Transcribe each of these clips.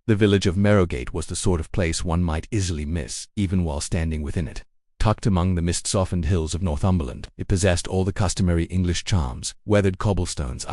The village of Merrowgate was the sort of place one might easily miss, even while standing within it. Tucked among the mist-softened hills of Northumberland, it possessed all the customary English charms: weathered cobblestones,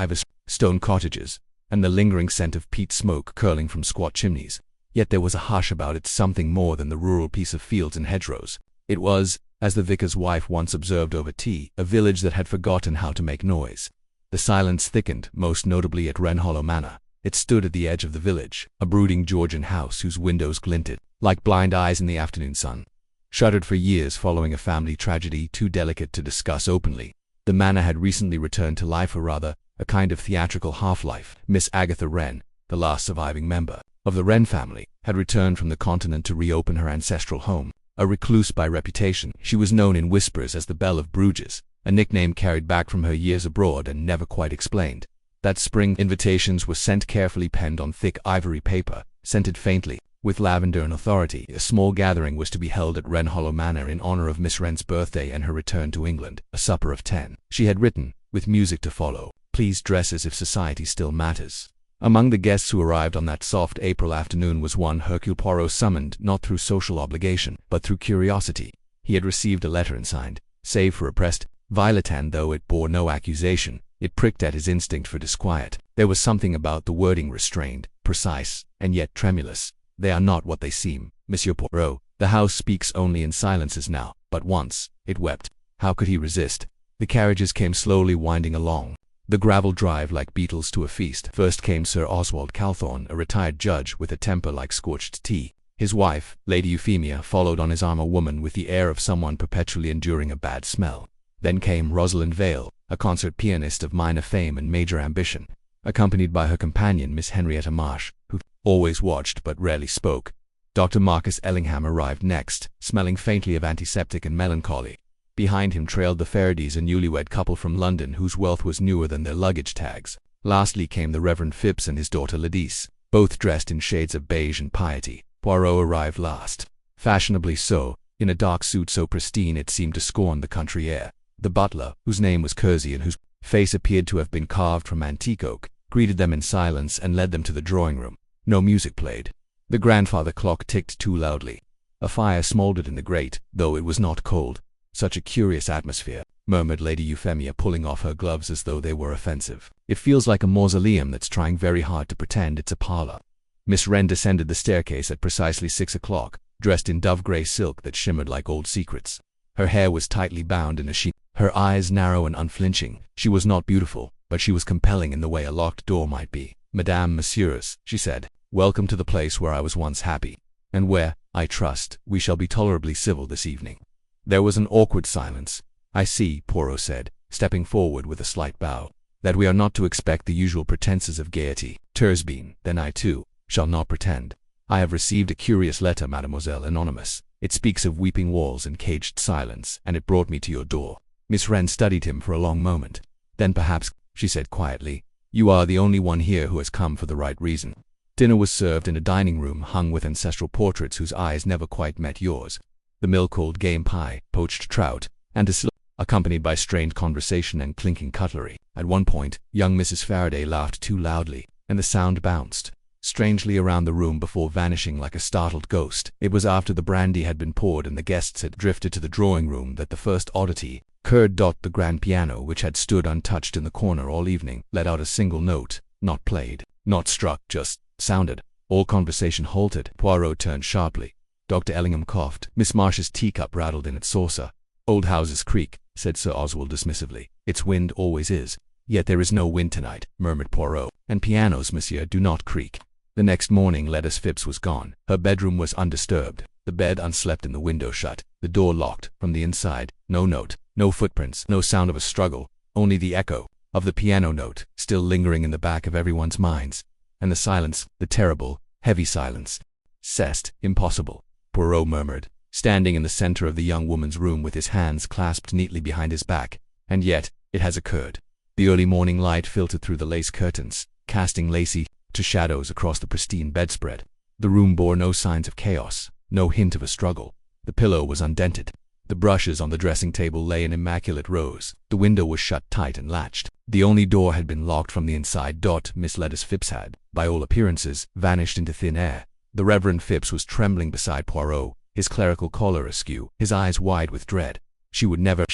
stone cottages, and the lingering scent of peat smoke curling from squat chimneys. Yet there was a hush about it, something more than the rural peace of fields and hedgerows. It was, as the vicar's wife once observed over tea, a village that had forgotten how to make noise. The silence thickened, most notably at Wrenhollow Manor. It stood at the edge of the village, a brooding Georgian house whose windows glinted like blind eyes in the afternoon sun. Shuttered for years following a family tragedy too delicate to discuss openly, the manor had recently returned to life, or rather, a kind of theatrical half-life. Miss Agatha Wren, the last surviving member of the Wren family, had returned from the continent to reopen her ancestral home. A recluse by reputation, she was known in whispers as the Belle of Bruges, a nickname carried back from her years abroad and never quite explained. That spring, invitations were sent carefully penned on thick ivory paper, scented faintly with lavender and authority. A small gathering was to be held at Wrenhollow Manor in honor of Miss Wren's birthday and her return to England, a supper of 10. She had written, with music to follow, "Please dress as if society still matters." Among the guests who arrived on that soft April afternoon was one Hercule Poirot, summoned not through social obligation, but through curiosity. He had received a letter and signed, save for oppressed Violet, and though it bore no accusation, it pricked at his instinct for disquiet. There was something about the wording restrained, precise, and yet tremulous. "They are not what they seem, Monsieur Poirot. The house speaks only in silences now, but once it wept." How could he resist? The carriages came slowly winding along the gravel drive like beetles to a feast. First came Sir Oswald Calthorne, a retired judge with a temper like scorched tea. His wife, Lady Euphemia, followed on his arm, a woman with the air of someone perpetually enduring a bad smell. Then came Rosalind Vale, a concert pianist of minor fame and major ambition, accompanied by her companion, Miss Henrietta Marsh, who always watched but rarely spoke. Dr. Marcus Ellingham arrived next, smelling faintly of antiseptic and melancholy. Behind him trailed the Faraday's, a newlywed couple from London whose wealth was newer than their luggage tags. Lastly came the Reverend Phipps and his daughter Ladise, both dressed in shades of beige and piety. Poirot arrived last, fashionably so, in a dark suit so pristine it seemed to scorn the country air. The butler, whose name was Kersey and whose face appeared to have been carved from antique oak, greeted them in silence and led them to the drawing-room. No music played. The grandfather clock ticked too loudly. A fire smoldered in the grate, though it was not cold. "Such a curious atmosphere," murmured Lady Euphemia, pulling off her gloves as though they were offensive. "It feels like a mausoleum that's trying very hard to pretend it's a parlor." Miss Wren descended the staircase at precisely 6 o'clock, dressed in dove-gray silk that shimmered like old secrets. Her hair was tightly bound in a sheet, her eyes narrow and unflinching. She was not beautiful, but she was compelling in the way a locked door might be. "Madame, messieurs," she said, "welcome to the place where I was once happy, and where, I trust, we shall be tolerably civil this evening." There was an awkward silence. "I see," Poirot said, stepping forward with a slight bow, "that we are not to expect the usual pretenses of gaiety. Tursbeen, then I too shall not pretend. I have received a curious letter, Mademoiselle Anonymous. It speaks of weeping walls and caged silence, and it brought me to your door." Miss Wren studied him for a long moment. "Then perhaps," she said quietly, "you are the only one here who has come for the right reason." Dinner was served in a dining room hung with ancestral portraits whose eyes never quite met yours. The milk-cold game pie, poached trout, and accompanied by strained conversation and clinking cutlery. At one point, young Mrs. Faraday laughed too loudly, and the sound bounced strangely around the room before vanishing like a startled ghost. It was after the brandy had been poured and the guests had drifted to the drawing-room that the first oddity occurred. The grand piano, which had stood untouched in the corner all evening, let out a single note, not played, not struck, just sounded. All conversation halted. Poirot turned sharply. Dr. Ellingham coughed. Miss Marsh's teacup rattled in its saucer. "Old houses creak," said Sir Oswald dismissively. "It's wind, always is." "Yet there is no wind tonight," murmured Poirot. "And pianos, monsieur, do not creak." The next morning Lettice Phipps was gone. Her bedroom was undisturbed, the bed unslept and the window shut, the door locked from the inside. No note, no footprints, no sound of a struggle, only the echo of the piano note still lingering in the back of everyone's minds. And the silence, the terrible, heavy silence. "C'est impossible," Poirot murmured, standing in the center of the young woman's room with his hands clasped neatly behind his back. "And yet, it has occurred." The early morning light filtered through the lace curtains, casting lacy shadows across the pristine bedspread. The room bore no signs of chaos, no hint of a struggle. The pillow was undented. The brushes on the dressing table lay in immaculate rows. The window was shut tight and latched. The only door had been locked from the inside. Miss Lettice Phipps had, by all appearances, vanished into thin air. The Reverend Phipps was trembling beside Poirot, his clerical collar askew, his eyes wide with dread. She would never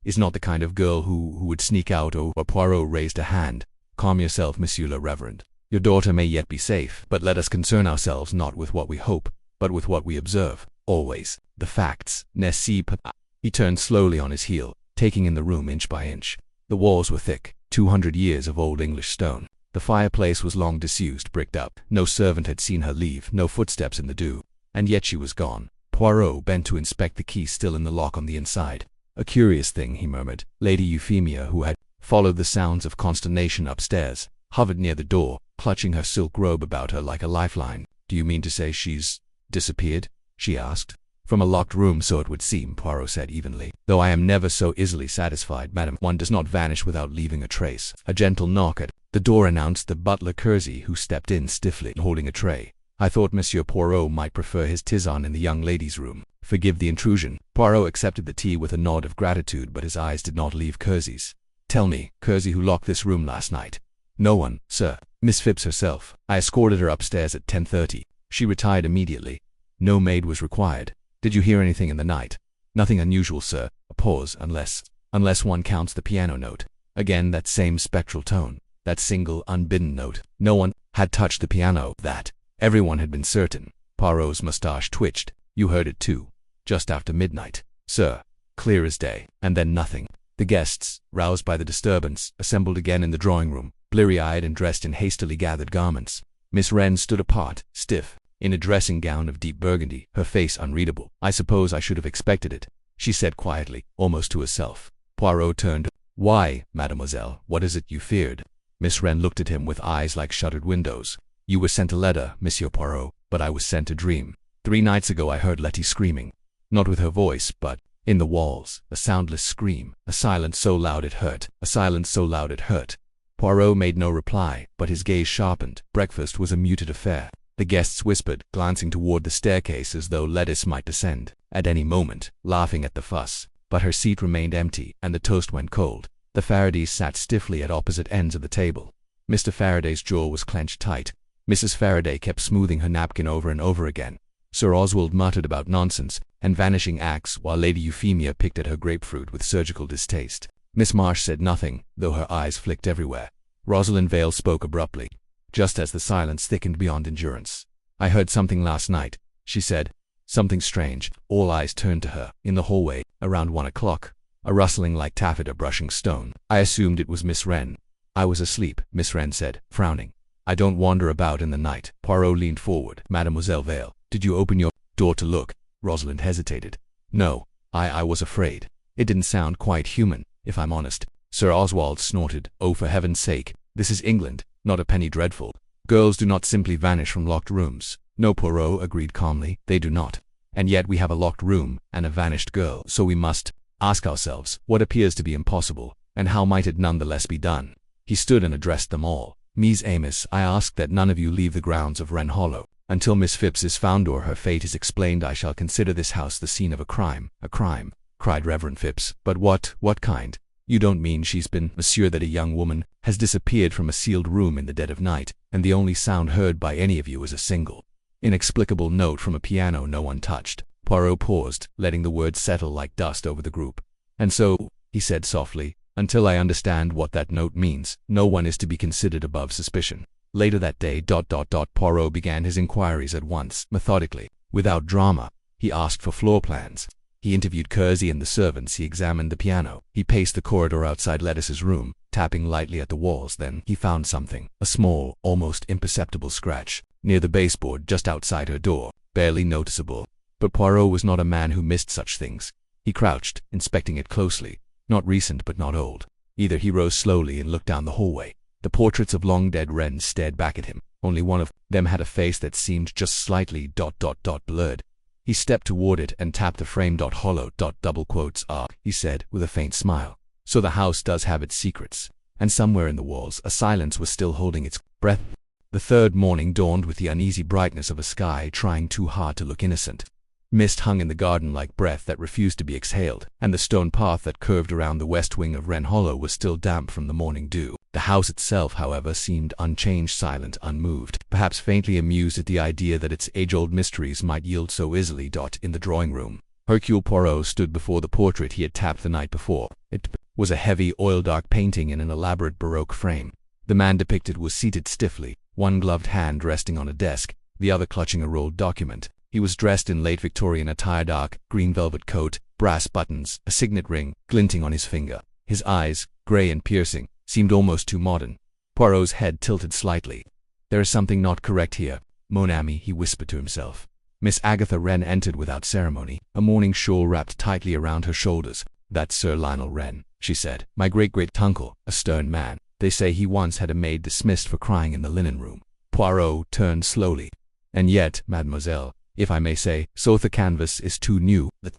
is not the kind of girl who would sneak out. Or Poirot raised a hand. Calm yourself, Monsieur le Reverend. Your daughter may yet be safe, but let us concern ourselves not with what we hope, but with what we observe. Always. The facts. N'est-ce pas? He turned slowly on his heel, taking in the room inch by inch. The walls were thick, 200 years of old English stone. The fireplace was long disused, bricked up. No servant had seen her leave, no footsteps in the dew. And yet she was gone. Poirot bent to inspect the key still in the lock on the inside. A curious thing, he murmured. Lady Euphemia, who had followed the sounds of consternation upstairs, hovered near the door, clutching her silk robe about her like a lifeline. Do you mean to say she's disappeared? She asked. From a locked room, so it would seem, Poirot said evenly. Though I am never so easily satisfied, madam. One does not vanish without leaving a trace. A gentle knock at the door announced the butler Kersey, who stepped in stiffly, holding a tray. I thought Monsieur Poirot might prefer his tisane in the young ladies' room. Forgive the intrusion. Poirot accepted the tea with a nod of gratitude, but his eyes did not leave Kersey's. Tell me, Kersey, who locked this room last night? No one, sir. Miss Phipps herself. I escorted her upstairs at 10:30. She retired immediately. No maid was required. Did you hear anything in the night? Nothing unusual, sir. A pause, unless one counts the piano note. Again that same spectral tone, that single unbidden note. No one had touched the piano. That everyone had been certain. Poirot's moustache twitched. You heard it too. Just after midnight, sir. Clear as day. And then nothing. The guests, roused by the disturbance, assembled again in the drawing-room, bleary-eyed and dressed in hastily gathered garments. Miss Wren stood apart, stiff, in a dressing gown of deep burgundy, her face unreadable. I suppose I should have expected it, she said quietly, almost to herself. Poirot turned. Why, mademoiselle, what is it you feared? Miss Wren looked at him with eyes like shuttered windows. You were sent a letter, Monsieur Poirot, but I was sent a dream. 3 nights ago I heard Letty screaming. Not with her voice, but in the walls, a soundless scream, a silence so loud it hurt, a silence so loud it hurt. Poirot made no reply, but his gaze sharpened. Breakfast was a muted affair. The guests whispered, glancing toward the staircase as though Lettice might descend at any moment, laughing at the fuss. But her seat remained empty, and the toast went cold. The Faradays sat stiffly at opposite ends of the table. Mr. Faraday's jaw was clenched tight. Mrs. Faraday kept smoothing her napkin over and over again. Sir Oswald muttered about nonsense and vanishing acts, while Lady Euphemia picked at her grapefruit with surgical distaste. Miss Marsh said nothing, though her eyes flicked everywhere. Rosalind Vale spoke abruptly, just as the silence thickened beyond endurance. I heard something last night, she said. Something strange. All eyes turned to her. In the hallway, around 1 o'clock. A rustling like taffeta brushing stone. I assumed it was Miss Wren. I was asleep, Miss Wren said, frowning. I don't wander about in the night. Poirot leaned forward. Mademoiselle Vale, did you open your door to look? Rosalind hesitated. No, I was afraid. It didn't sound quite human, if I'm honest. Sir Oswald snorted. Oh, for heaven's sake, this is England, not a penny dreadful. Girls do not simply vanish from locked rooms. No, Poirot agreed calmly, they do not. And yet we have a locked room and a vanished girl, so we must ask ourselves what appears to be impossible, and how might it nonetheless be done. He stood and addressed them all. Mies Amos, I ask that none of you leave the grounds of Wren Hollow. Until Miss Phipps is found or her fate is explained, I shall consider this house the scene of a crime. A crime, cried Reverend Phipps. But what kind? You don't mean she's been, monsieur, that a young woman has disappeared from a sealed room in the dead of night, and the only sound heard by any of you is a single, inexplicable note from a piano no one touched. Poirot paused, letting the words settle like dust over the group. And so, he said softly, until I understand what that note means, no one is to be considered above suspicion. Later that day, Poirot began his inquiries at once, methodically, without drama. He asked for floor plans. He interviewed Kersey and the servants. He examined the piano. He paced the corridor outside Lettice's room, tapping lightly at the walls. Then he found something, a small, almost imperceptible scratch, near the baseboard just outside her door, barely noticeable. But Poirot was not a man who missed such things. He crouched, inspecting it closely. Not recent but not old. Either. He rose slowly and looked down the hallway. The portraits of long-dead Wrens stared back at him. Only one of them had a face that seemed just slightly blurred. He stepped toward it and tapped the frame. Hollow. Double quotes. Ah, he said, with a faint smile. So the house does have its secrets. And somewhere in the walls, a silence was still holding its breath. The third morning dawned with the uneasy brightness of a sky trying too hard to look innocent. Mist hung in the garden like breath that refused to be exhaled, and the stone path that curved around the west wing of Wren Hollow was still damp from the morning dew. The house itself, however, seemed unchanged, silent, unmoved, perhaps faintly amused at the idea that its age-old mysteries might yield so easily. In the drawing room, Hercule Poirot stood before the portrait he had tapped the night before. It was a heavy, oil-dark painting in an elaborate Baroque frame. The man depicted was seated stiffly, one gloved hand resting on a desk, the other clutching a rolled document. He was dressed in late Victorian attire, dark green velvet coat, brass buttons, a signet ring glinting on his finger. His eyes, grey and piercing, seemed almost too modern. Poirot's head tilted slightly. "There is something not correct here, mon ami," he whispered to himself. Miss Agatha Wren entered without ceremony, a morning shawl wrapped tightly around her shoulders. "That's Sir Lionel Wren," she said. "My great-great-uncle, a stern man. They say he once had a maid dismissed for crying in the linen room." Poirot turned slowly. "And yet, mademoiselle, if I may say so, the canvas is too new. The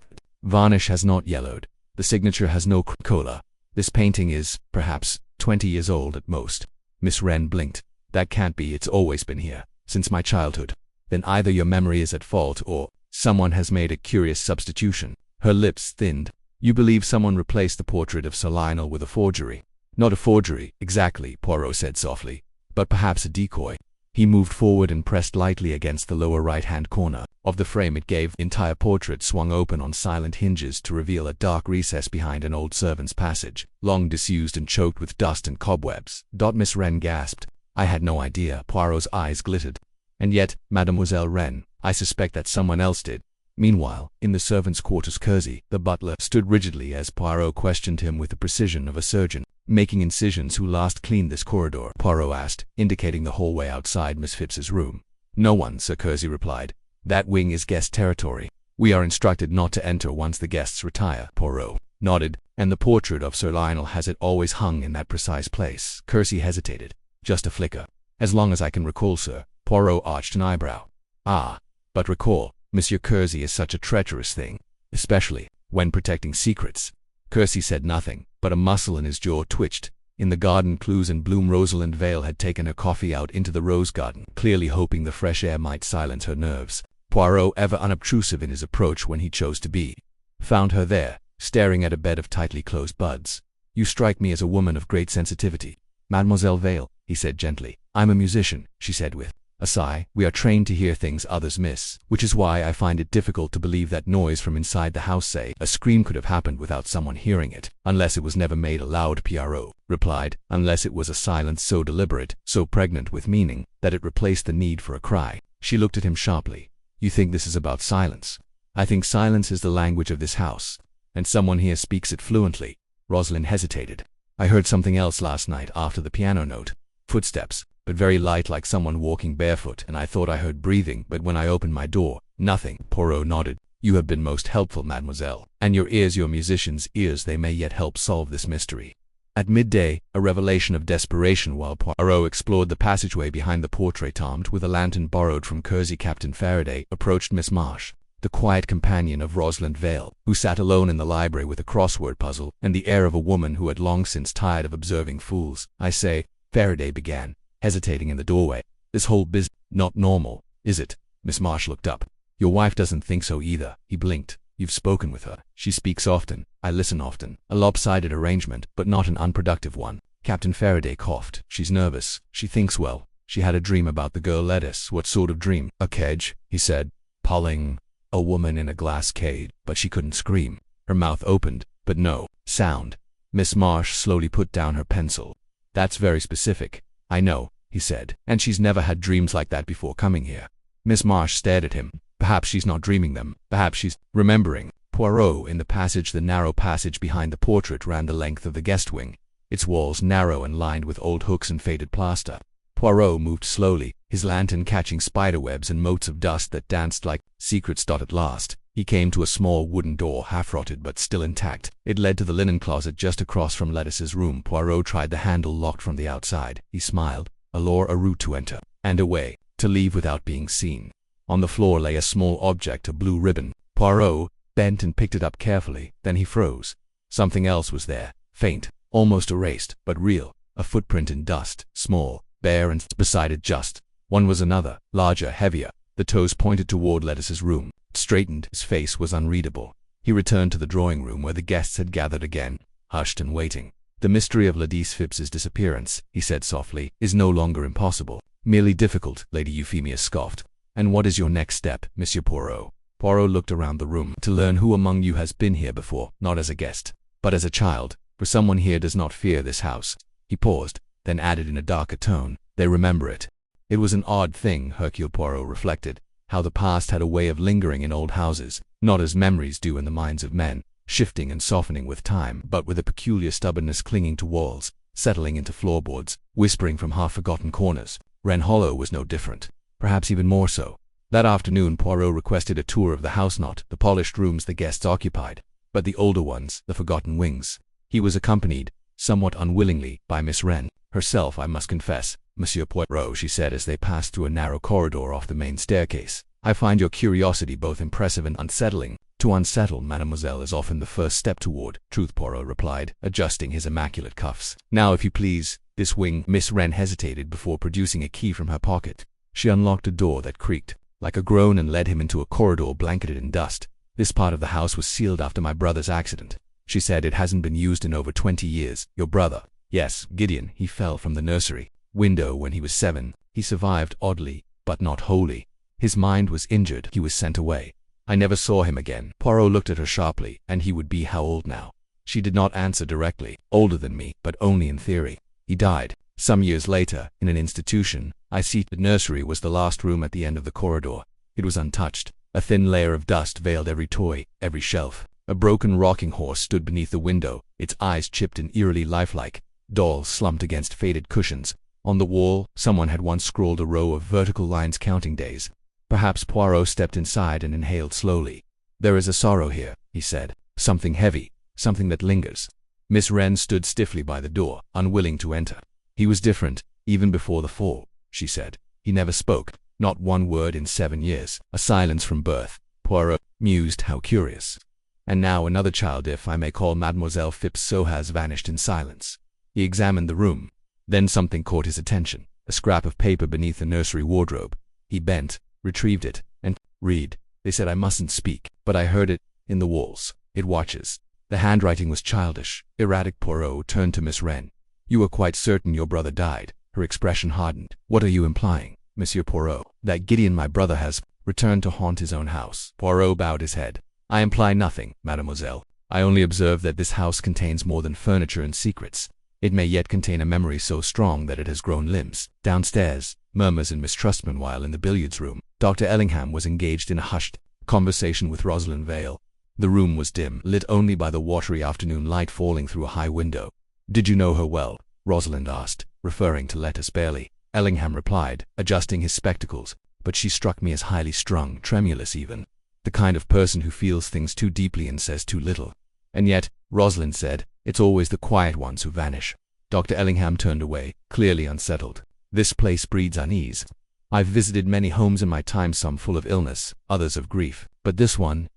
varnish has not yellowed. The signature has no cola. This painting is, perhaps, 20 years old at most." Miss Wren blinked. "That can't be. It's always been here, since my childhood." "Then either your memory is at fault, or someone has made a curious substitution." Her lips thinned. "You believe someone replaced the portrait of Sir Lionel with a forgery?" "Not a forgery, exactly," Poirot said softly, "but perhaps a decoy." He moved forward and pressed lightly against the lower right-hand corner of the frame. It gave. The entire portrait swung open on silent hinges to reveal a dark recess behind an old servant's passage, long disused and choked with dust and cobwebs. Miss Wren gasped. "I had no idea." Poirot's eyes glittered. "And yet, Mademoiselle Wren, I suspect that someone else did." Meanwhile, in the servants' quarters, Kersey, the butler, stood rigidly as Poirot questioned him with the precision of a surgeon. "Making incisions, who last cleaned this corridor?" Poirot asked, indicating the hallway outside Miss Phipps's room. "No one, Sir," Kersey replied. "That wing is guest territory. We are instructed not to enter once the guests retire." Poirot nodded. "And the portrait of Sir Lionel, has it always hung in that precise place?" Kersey hesitated. "Just a flicker. As long as I can recall, sir." Poirot arched an eyebrow. "Ah, but recall, Monsieur Kersey, is such a treacherous thing, especially when protecting secrets." Kersey said nothing, but a muscle in his jaw twitched. In the garden, clues in bloom, Rosalind Vale had taken her coffee out into the rose garden, clearly hoping the fresh air might silence her nerves. Poirot, ever unobtrusive in his approach when he chose to be, found her there, staring at a bed of tightly closed buds. "You strike me as a woman of great sensitivity, Mademoiselle Vale," he said gently. "I'm a musician," she said with a sigh. "We are trained to hear things others miss, which is why I find it difficult to believe that noise from inside the house, say a scream, could have happened without someone hearing it, unless it was never made aloud." Poirot replied, "Unless it was a silence so deliberate, so pregnant with meaning, that it replaced the need for a cry." She looked at him sharply. "You think this is about silence?" "I think silence is the language of this house, and someone here speaks it fluently." Rosalind hesitated. "I heard something else last night after the piano note. Footsteps, but very light, like someone walking barefoot, and I thought I heard breathing, but when I opened my door, nothing." Poirot nodded. "You have been most helpful, mademoiselle, and your ears, your musician's ears, they may yet help solve this mystery." At midday, a revelation of desperation, while Poirot explored the passageway behind the portrait, armed with a lantern borrowed from Kersey, Captain Faraday approached Miss Marsh, the quiet companion of Rosalind Vale, who sat alone in the library with a crossword puzzle and the air of a woman who had long since tired of observing fools. "I say," Faraday began, hesitating in the doorway, "this whole business not normal, is it?" Miss Marsh looked up. "Your wife doesn't think so either." He blinked. "You've spoken with her." "She speaks often. I listen often. A lopsided arrangement, but not an unproductive one." Captain Faraday coughed. "She's nervous. She thinks well. She had a dream about the girl Lettice." "What sort of dream?" "A cage," he said. "Pulling a woman in a glass cage, but she couldn't scream. Her mouth opened, but no sound." Miss Marsh slowly put down her pencil. "That's very specific." "I know," he said. "And she's never had dreams like that before coming here." Miss Marsh stared at him. "Perhaps she's not dreaming them. Perhaps she's remembering." Poirot, in the passage, the narrow passage behind the portrait, ran the length of the guest wing, its walls narrow and lined with old hooks and faded plaster. Poirot moved slowly, his lantern catching spiderwebs and motes of dust that danced like secrets. At last, he came to a small wooden door, half-rotted but still intact. It led to the linen closet just across from Lettice's room. Poirot tried the handle, locked from the outside. He smiled. A route to enter, and a way to leave without being seen. On the floor lay a small object, a blue ribbon. Poirot bent and picked it up carefully. Then he froze. Something else was there, faint, almost erased, but real. A footprint in dust, small, bare, and beside it just one was another, larger, heavier. The toes pointed toward Lettice's room. straightened. His face was unreadable. He returned to the drawing room where the guests had gathered again, hushed and waiting. "The mystery of Lady Phipps's disappearance," he said softly, "is no longer impossible. Merely difficult," Lady Euphemia scoffed. "And what is your next step, Monsieur Poirot?" Poirot looked around the room. "To learn who among you has been here before, not as a guest, but as a child, for someone here does not fear this house." He paused, then added in a darker tone, "They remember it." It was an odd thing, Hercule Poirot reflected, how the past had a way of lingering in old houses, not as memories do in the minds of men, shifting and softening with time, but with a peculiar stubbornness clinging to walls, settling into floorboards, whispering from half-forgotten corners. Wren Hollow was no different, perhaps even more so. That afternoon Poirot requested a tour of the house, not the polished rooms the guests occupied, but the older ones, the forgotten wings. He was accompanied, somewhat unwillingly, by Miss Wren herself, I must confess. "Monsieur Poirot," she said as they passed through a narrow corridor off the main staircase, "I find your curiosity both impressive and unsettling." "To unsettle, mademoiselle, is often the first step toward truth," Poirot replied, adjusting his immaculate cuffs. "Now, if you please, this wing." Miss Wren hesitated before producing a key from her pocket. She unlocked a door that creaked like a groan and led him into a corridor blanketed in dust. "This part of the house was sealed after my brother's accident," she said. "It hasn't been used in over 20 years. Your brother?" "Yes, Gideon. He fell from the nursery window when he was 7. He survived oddly, but not wholly. His mind was injured. He was sent away. I never saw him again." Poirot looked at her sharply. "And he would be how old now?" She did not answer directly. "Older than me, but only in theory. He died some years later, in an institution. I see." The nursery was the last room at the end of the corridor. It was untouched. A thin layer of dust veiled every toy, every shelf. A broken rocking horse stood beneath the window, its eyes chipped and eerily lifelike. Dolls slumped against faded cushions. On the wall, someone had once scrawled a row of vertical lines counting days. Perhaps Poirot stepped inside and inhaled slowly. "There is a sorrow here," he said. "Something heavy, something that lingers." Miss Wren stood stiffly by the door, unwilling to enter. "He was different, even before the fall," she said. "He never spoke, not one word in 7 years. A silence from birth." Poirot mused. How curious. "And now another child, if I may call Mademoiselle Phipps so, has vanished in silence." He examined the room. Then something caught his attention, a scrap of paper beneath the nursery wardrobe. He bent, retrieved it, and "Read. They said I mustn't speak, but I heard it, in the walls. It watches." The handwriting was childish, erratic. Poirot turned to Miss Wren. "You are quite certain your brother died?" Her expression hardened. "What are you implying, Monsieur Poirot?" "That Gideon, my brother, has returned to haunt his own house." Poirot bowed his head. "I imply nothing, mademoiselle. I only observe that this house contains more than furniture and secrets. It may yet contain a memory so strong that it has grown limbs." Downstairs, murmurs and mistrustment while in the billiards room. Dr. Ellingham was engaged in a hushed conversation with Rosalind Vale. The room was dim, lit only by the watery afternoon light falling through a high window. "Did you know her well?" Rosalind asked, referring to Lettice Bailey. Ellingham replied, adjusting his spectacles. "But she struck me as highly strung, tremulous even. The kind of person who feels things too deeply and says too little." "And yet," Rosalind said, "it's always the quiet ones who vanish." Dr. Ellingham turned away, clearly unsettled. "This place breeds unease. I've visited many homes in my time, some full of illness, others of grief. But this one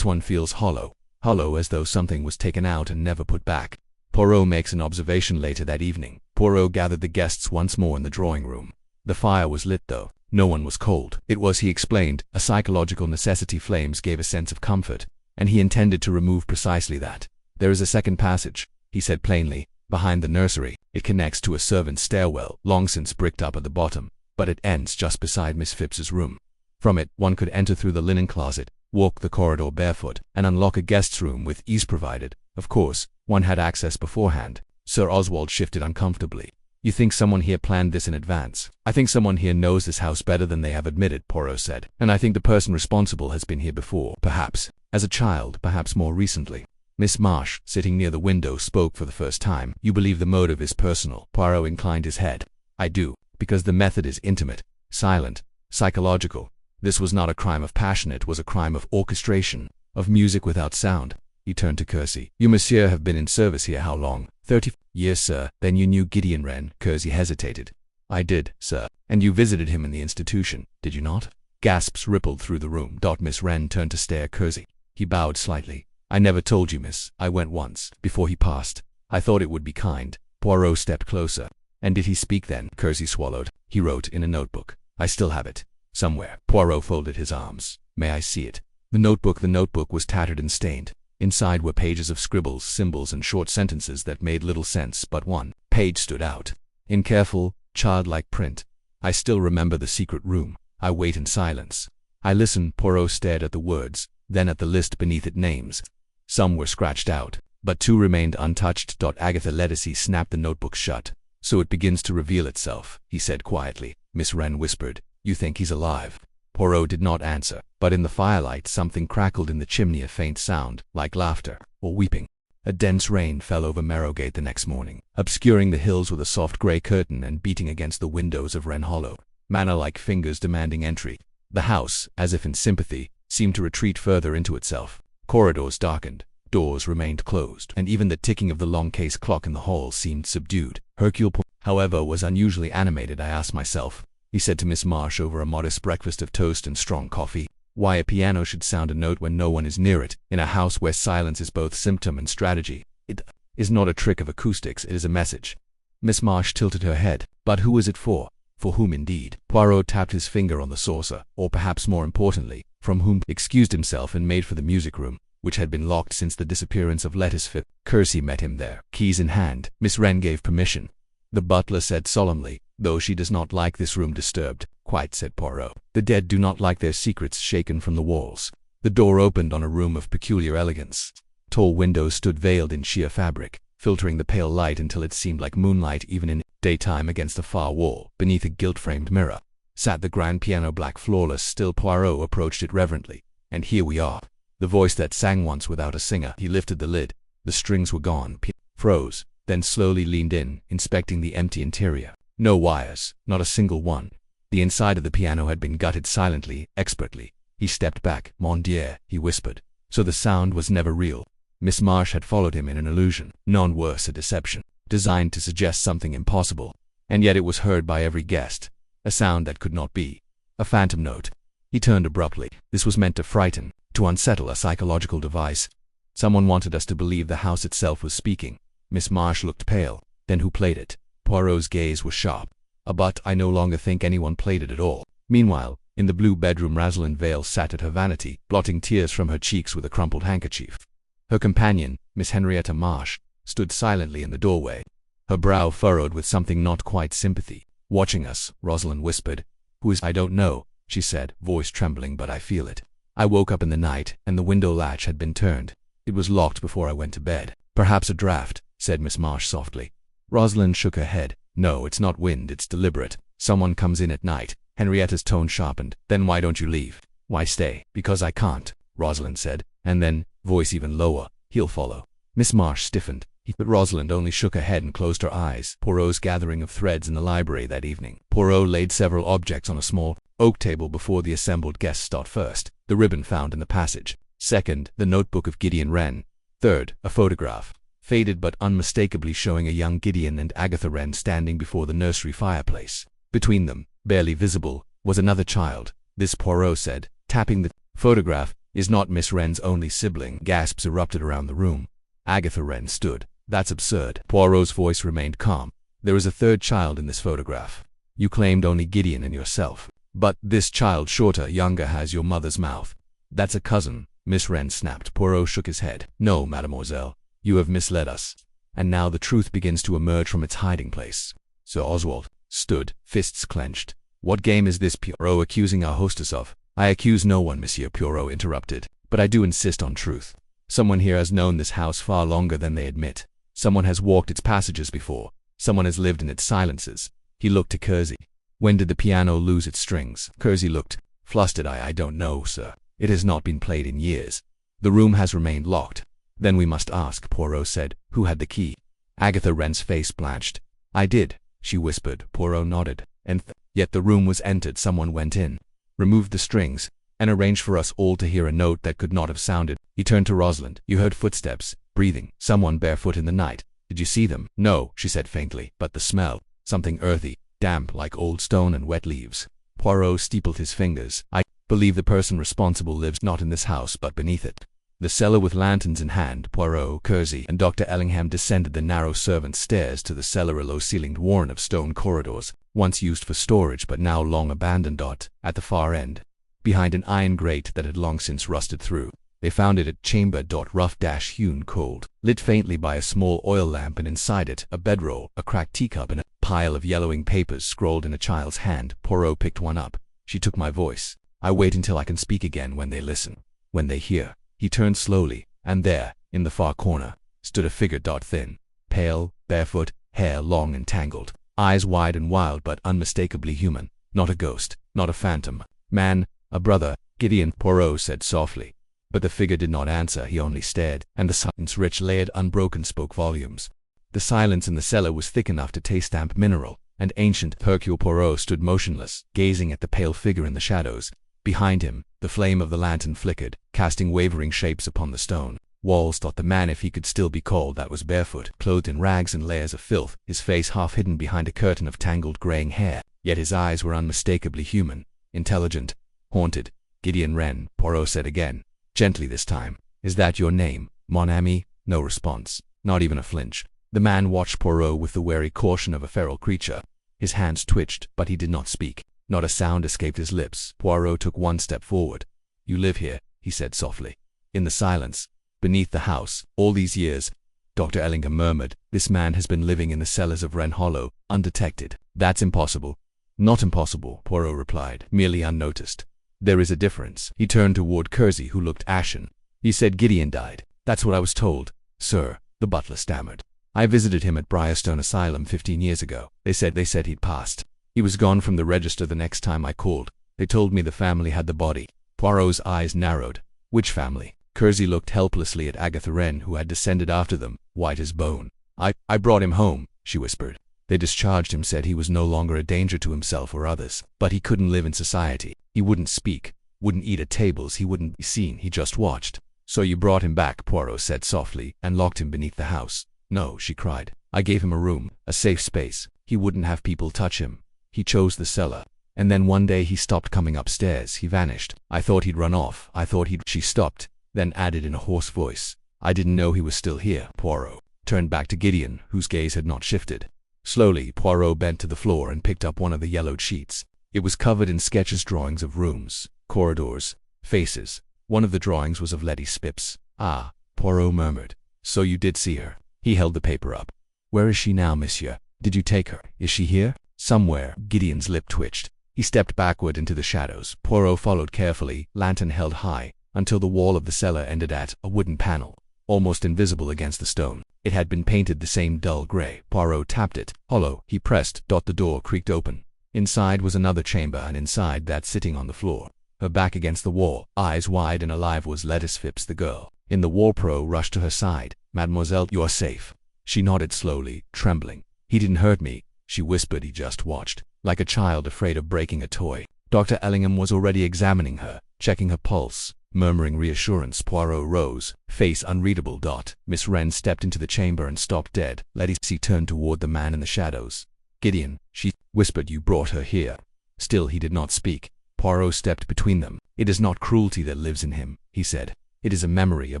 feels hollow. Hollow, as though something was taken out and never put back." Poirot makes an observation later that evening. Poirot gathered the guests once more in the drawing room. The fire was lit, though no one was cold. It was, he explained, a psychological necessity. Flames gave a sense of comfort, and he intended to remove precisely that. "There is a second passage," he said plainly, "behind the nursery. It connects to a servant's stairwell, long since bricked up at the bottom, but it ends just beside Miss Phipps's room. From it, one could enter through the linen closet, walk the corridor barefoot, and unlock a guest's room with ease, provided, of course, one had access beforehand." Sir Oswald shifted uncomfortably. "You think someone here planned this in advance?" "I think someone here knows this house better than they have admitted," Poirot said. "And I think the person responsible has been here before, perhaps as a child, perhaps more recently." Miss Marsh, sitting near the window, spoke for the first time. "You believe the motive is personal?" Poirot inclined his head. "I do, because the method is intimate, silent, psychological. This was not a crime of passion, it was a crime of orchestration, of music without sound." He turned to Kersey. "You, monsieur, have been in service here how long?" 30 years, sir." "Then you knew Gideon Wren?" Kersey hesitated. "I did, sir." "And you visited him in the institution, did you not?" Gasps rippled through the room. Miss Wren turned to stare at Kersey. He bowed slightly. "I never told you, miss. I went once, before he passed. I thought it would be kind." Poirot stepped closer. "And did he speak then?" Kersey swallowed. "He wrote in a notebook. I still have it. Somewhere." Poirot folded his arms. "May I see it?" The notebook was tattered and stained. Inside were pages of scribbles, symbols, and short sentences that made little sense, but one page stood out in careful, childlike print. I still remember the secret room. I wait in silence. I listen. Poirot stared at the words, then at the list beneath it. Names. Some were scratched out, but 2 remained untouched. Agatha Letticy snapped the notebook shut. So it begins to reveal itself, he said quietly. Miss Wren whispered, "You think he's alive?" Poirot did not answer, but in the firelight something crackled in the chimney, a faint sound, like laughter or weeping. A dense rain fell over Marrowgate the next morning, obscuring the hills with a soft grey curtain and beating against the windows of Wren Hollow, manor-like fingers demanding entry. The house, as if in sympathy, seemed to retreat further into itself. Corridors darkened, doors remained closed, and even the ticking of the long case clock in the hall seemed subdued. Hercule Poirot, however, was unusually animated. I asked myself, he said to Miss Marsh over a modest breakfast of toast and strong coffee, why a piano should sound a note when no one is near it, in a house where silence is both symptom and strategy. It is not a trick of acoustics, it is a message. Miss Marsh tilted her head. But who is it for? For whom indeed? Poirot tapped his finger on the saucer, or perhaps more importantly, from whom, excused himself and made for the music room, which had been locked since the disappearance of Lettice Phipps. Kersey met him there, keys in hand. Miss Wren gave permission. The butler said solemnly, "Though she does not like this room disturbed." "Quite," said Poirot. "The dead do not like their secrets shaken from the walls." The door opened on a room of peculiar elegance. Tall windows stood veiled in sheer fabric, filtering the pale light until it seemed like moonlight even in daytime. Against the far wall, beneath a gilt-framed mirror, sat the grand piano, black, flawless, still. Poirot approached it reverently. "And here we are." The voice that sang once without a singer. He lifted the lid. The strings were gone. Froze, then slowly leaned in, inspecting the empty interior. No wires, not a single one. The inside of the piano had been gutted silently, expertly. He stepped back. "Mon Dieu," he whispered. So the sound was never real. Miss Marsh had followed him in an illusion, none worse, a deception, designed to suggest something impossible. And yet it was heard by every guest. A sound that could not be. A phantom note. He turned abruptly. This was meant to frighten, to unsettle, a psychological device. Someone wanted us to believe the house itself was speaking. Miss Marsh looked pale. Then who played it? Poirot's gaze was sharp. But I no longer think anyone played it at all. Meanwhile, in the blue bedroom, Rosalind Vale sat at her vanity, blotting tears from her cheeks with a crumpled handkerchief. Her companion, Miss Henrietta Marsh, stood silently in the doorway, her brow furrowed with something not quite sympathy. "Watching us," Rosalind whispered. "Who is?" "I don't know," she said, voice trembling, "but I feel it. I woke up in the night, and the window latch had been turned. It was locked before I went to bed." "Perhaps a draft," said Miss Marsh softly. Rosalind shook her head. "No, it's not wind, it's deliberate. Someone comes in at night." Henrietta's tone sharpened. "Then why don't you leave?" "Why stay?" "Because I can't," Rosalind said. And then, voice even lower, "He'll follow." Miss Marsh stiffened. But Rosalind only shook her head and closed her eyes. Poirot's gathering of threads in the library that evening. Poirot laid several objects on a small oak table before the assembled guests. First, the ribbon found in the passage. Second, the notebook of Gideon Wren. Third, a photograph, faded but unmistakably showing a young Gideon and Agatha Wren standing before the nursery fireplace. Between them, barely visible, was another child. "This," Poirot said, tapping the photograph, "is not Miss Wren's only sibling." Gasps erupted around the room. Agatha Wren stood. "That's absurd." Poirot's voice remained calm. "There is a third child in this photograph. You claimed only Gideon and yourself. But this child, shorter, younger, has your mother's mouth. That's a cousin," Miss Wren snapped. Poirot shook his head. "No, mademoiselle. You have misled us." And now the truth begins to emerge from its hiding place. Sir Oswald stood, fists clenched. "What game is this Poirot accusing our hostess of?" "I accuse no one, Monsieur," Poirot interrupted. "But I do insist on truth. Someone here has known this house far longer than they admit. Someone has walked its passages before. Someone has lived in its silences." He looked to Kersey. "When did the piano lose its strings?" Kersey looked flustered. I don't know, sir. It has not been played in years. The room has remained locked." "Then we must ask," Poirot said. "Who had the key?" Agatha Wren's face blanched. "I did," she whispered. Poirot nodded. "And yet the room was entered. Someone went in, removed the strings, and arranged for us all to hear a note that could not have sounded." He turned to Rosalind. "You heard footsteps, breathing, someone barefoot in the night. Did you see them?" "No," she said faintly. "But the smell, something earthy, damp, like old stone and wet leaves." Poirot steepled his fingers. "I believe the person responsible lives not in this house but beneath it." The cellar with lanterns in hand, Poirot, Kersey, and Dr. Ellingham descended the narrow servants' stairs to the cellar, a low-ceilinged warren of stone corridors, once used for storage but now long abandoned. At the far end, behind an iron grate that had long since rusted through. They found it at chamber.rough-hewn cold, lit faintly by a small oil lamp, and inside it a bedroll, a cracked teacup, and a pile of yellowing papers scrawled in a child's hand. Poirot picked one up. She took my voice. I wait until I can speak again when they listen, when they hear. He turned slowly, and there, in the far corner, stood a figure, thin, pale, barefoot, hair long and tangled, eyes wide and wild but unmistakably human. Not a ghost, not a phantom. Man, a brother, Gideon, Poirot said softly. But the figure did not answer, he only stared, and the silence, rich, layered, unbroken, spoke volumes. The silence in the cellar was thick enough to taste damp mineral, and ancient Hercule Poirot stood motionless, gazing at the pale figure in the shadows. Behind him, the flame of the lantern flickered, casting wavering shapes upon the stone walls. The man, if he could still be called that, was barefoot, clothed in rags and layers of filth, his face half hidden behind a curtain of tangled graying hair, yet his eyes were unmistakably human, intelligent, haunted. Gideon Wren, Poirot said again, gently this time. Is that your name, mon ami? No response, not even a flinch. The man watched Poirot with the wary caution of a feral creature. His hands twitched, but he did not speak. Not a sound escaped his lips. Poirot took one step forward. You live here, he said softly. In the silence, beneath the house, all these years, Dr. Ellingham murmured, this man has been living in the cellars of Wren Hollow, undetected. That's impossible. Not impossible, Poirot replied, merely unnoticed. There is a difference. He turned toward Kersey, who looked ashen. He said Gideon died. That's what I was told, sir, the butler stammered. I visited him at Briarstone Asylum 15 years ago. They said he'd passed. He was gone from the register the next time I called. They told me the family had the body. Poirot's eyes narrowed. Which family? Kersey looked helplessly at Agatha Wren, who had descended after them, white as bone. I brought him home, she whispered. They discharged him, said he was no longer a danger to himself or others. But he couldn't live in society. He wouldn't speak, wouldn't eat at tables, he wouldn't be seen, he just watched. So you brought him back, Poirot said softly, and locked him beneath the house. No, she cried. I gave him a room, a safe space. He wouldn't have people touch him. He chose the cellar. And then one day he stopped coming upstairs. He vanished. I thought he'd run off. I thought he'd... She stopped, then added in a hoarse voice. I didn't know he was still here. Poirot turned back to Gideon, whose gaze had not shifted. Slowly, Poirot bent to the floor and picked up one of the yellowed sheets. It was covered in sketches, drawings of rooms, corridors, faces. One of the drawings was of Letty Spipps. Ah, Poirot murmured. So you did see her. He held the paper up. Where is she now, monsieur? Did you take her? Is she here? Somewhere. Gideon's lip twitched. He stepped backward into the shadows. Poirot followed carefully, lantern held high, until the wall of the cellar ended at a wooden panel, almost invisible against the stone. It had been painted the same dull gray. Poirot tapped it. Hollow. He pressed. The door creaked open. Inside was another chamber, and inside that, sitting on the floor, her back against the wall, eyes wide and alive, was Letty Spipps, the girl. In the wall, Poirot rushed to her side. Mademoiselle, you are safe. She nodded slowly, trembling. He didn't hurt me, she whispered. He just watched, like a child afraid of breaking a toy. Dr. Ellingham was already examining her, checking her pulse, murmuring reassurance. Poirot rose, face unreadable. Miss Wren stepped into the chamber and stopped dead. Letty turned toward the man in the shadows. Gideon, she whispered, you brought her here. Still he did not speak. Poirot stepped between them. It is not cruelty that lives in him, he said. It is a memory, a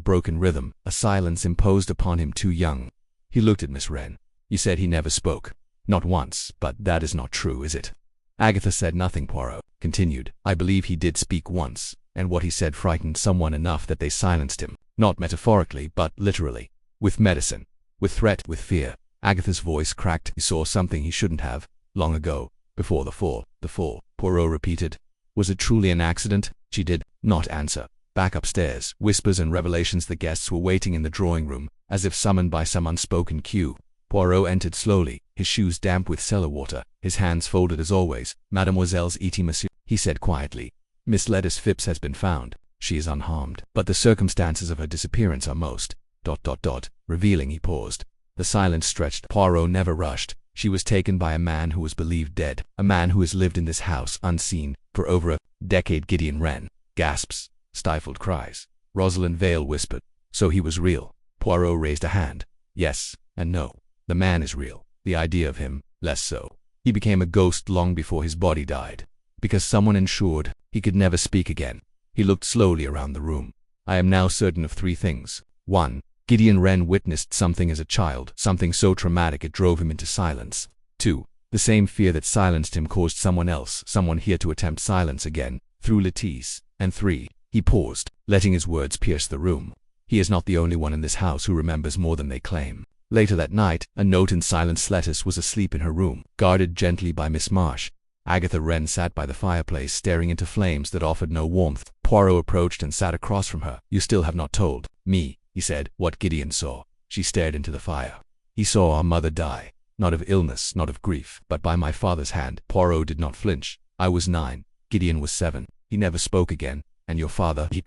broken rhythm, a silence imposed upon him too young. He looked at Miss Wren. You said he never spoke. Not once, but that is not true, is it? Agatha said nothing, Poirot continued. I believe he did speak once, and what he said frightened someone enough that they silenced him. Not metaphorically, but literally. With medicine. With threat, with fear. Agatha's voice cracked. He saw something he shouldn't have. Long ago. Before the fall. The fall, Poirot repeated. Was it truly an accident? She did not answer. Back upstairs, whispers and revelations. The guests were waiting in the drawing room, as if summoned by some unspoken cue. Poirot entered slowly, his shoes damp with cellar water, his hands folded as always. Mademoiselle's eating, monsieur, he said quietly. Miss Letty Spipps has been found. She is unharmed. But the circumstances of her disappearance are most... revealing. He paused. The silence stretched. Poirot never rushed. She was taken by a man who was believed dead, a man who has lived in this house unseen for over a decade. Gideon Wren. Gasps. Stifled cries. Rosalind Vale whispered. So he was real. Poirot raised a hand. Yes, and no. The man is real. The idea of him, less so. He became a ghost long before his body died. Because someone ensured he could never speak again. He looked slowly around the room. I am now certain of three things. 1. Gideon Wren witnessed something as a child, something so traumatic it drove him into silence. 2. The same fear that silenced him caused someone else, someone here, to attempt silence again. through Lettice, and 3. He paused, letting his words pierce the room. He is not the only one in this house who remembers more than they claim. Later that night, a note in silence. Lettice was asleep in her room, guarded gently by Miss Marsh. Agatha Wren sat by the fireplace, staring into flames that offered no warmth. Poirot approached and sat across from her. "You still have not told me," he said, "what Gideon saw." She stared into the fire. "He saw our mother die. Not of illness, not of grief, but by my father's hand." Poirot did not flinch. "I was 9. Gideon was 7. He never spoke again. And your father, he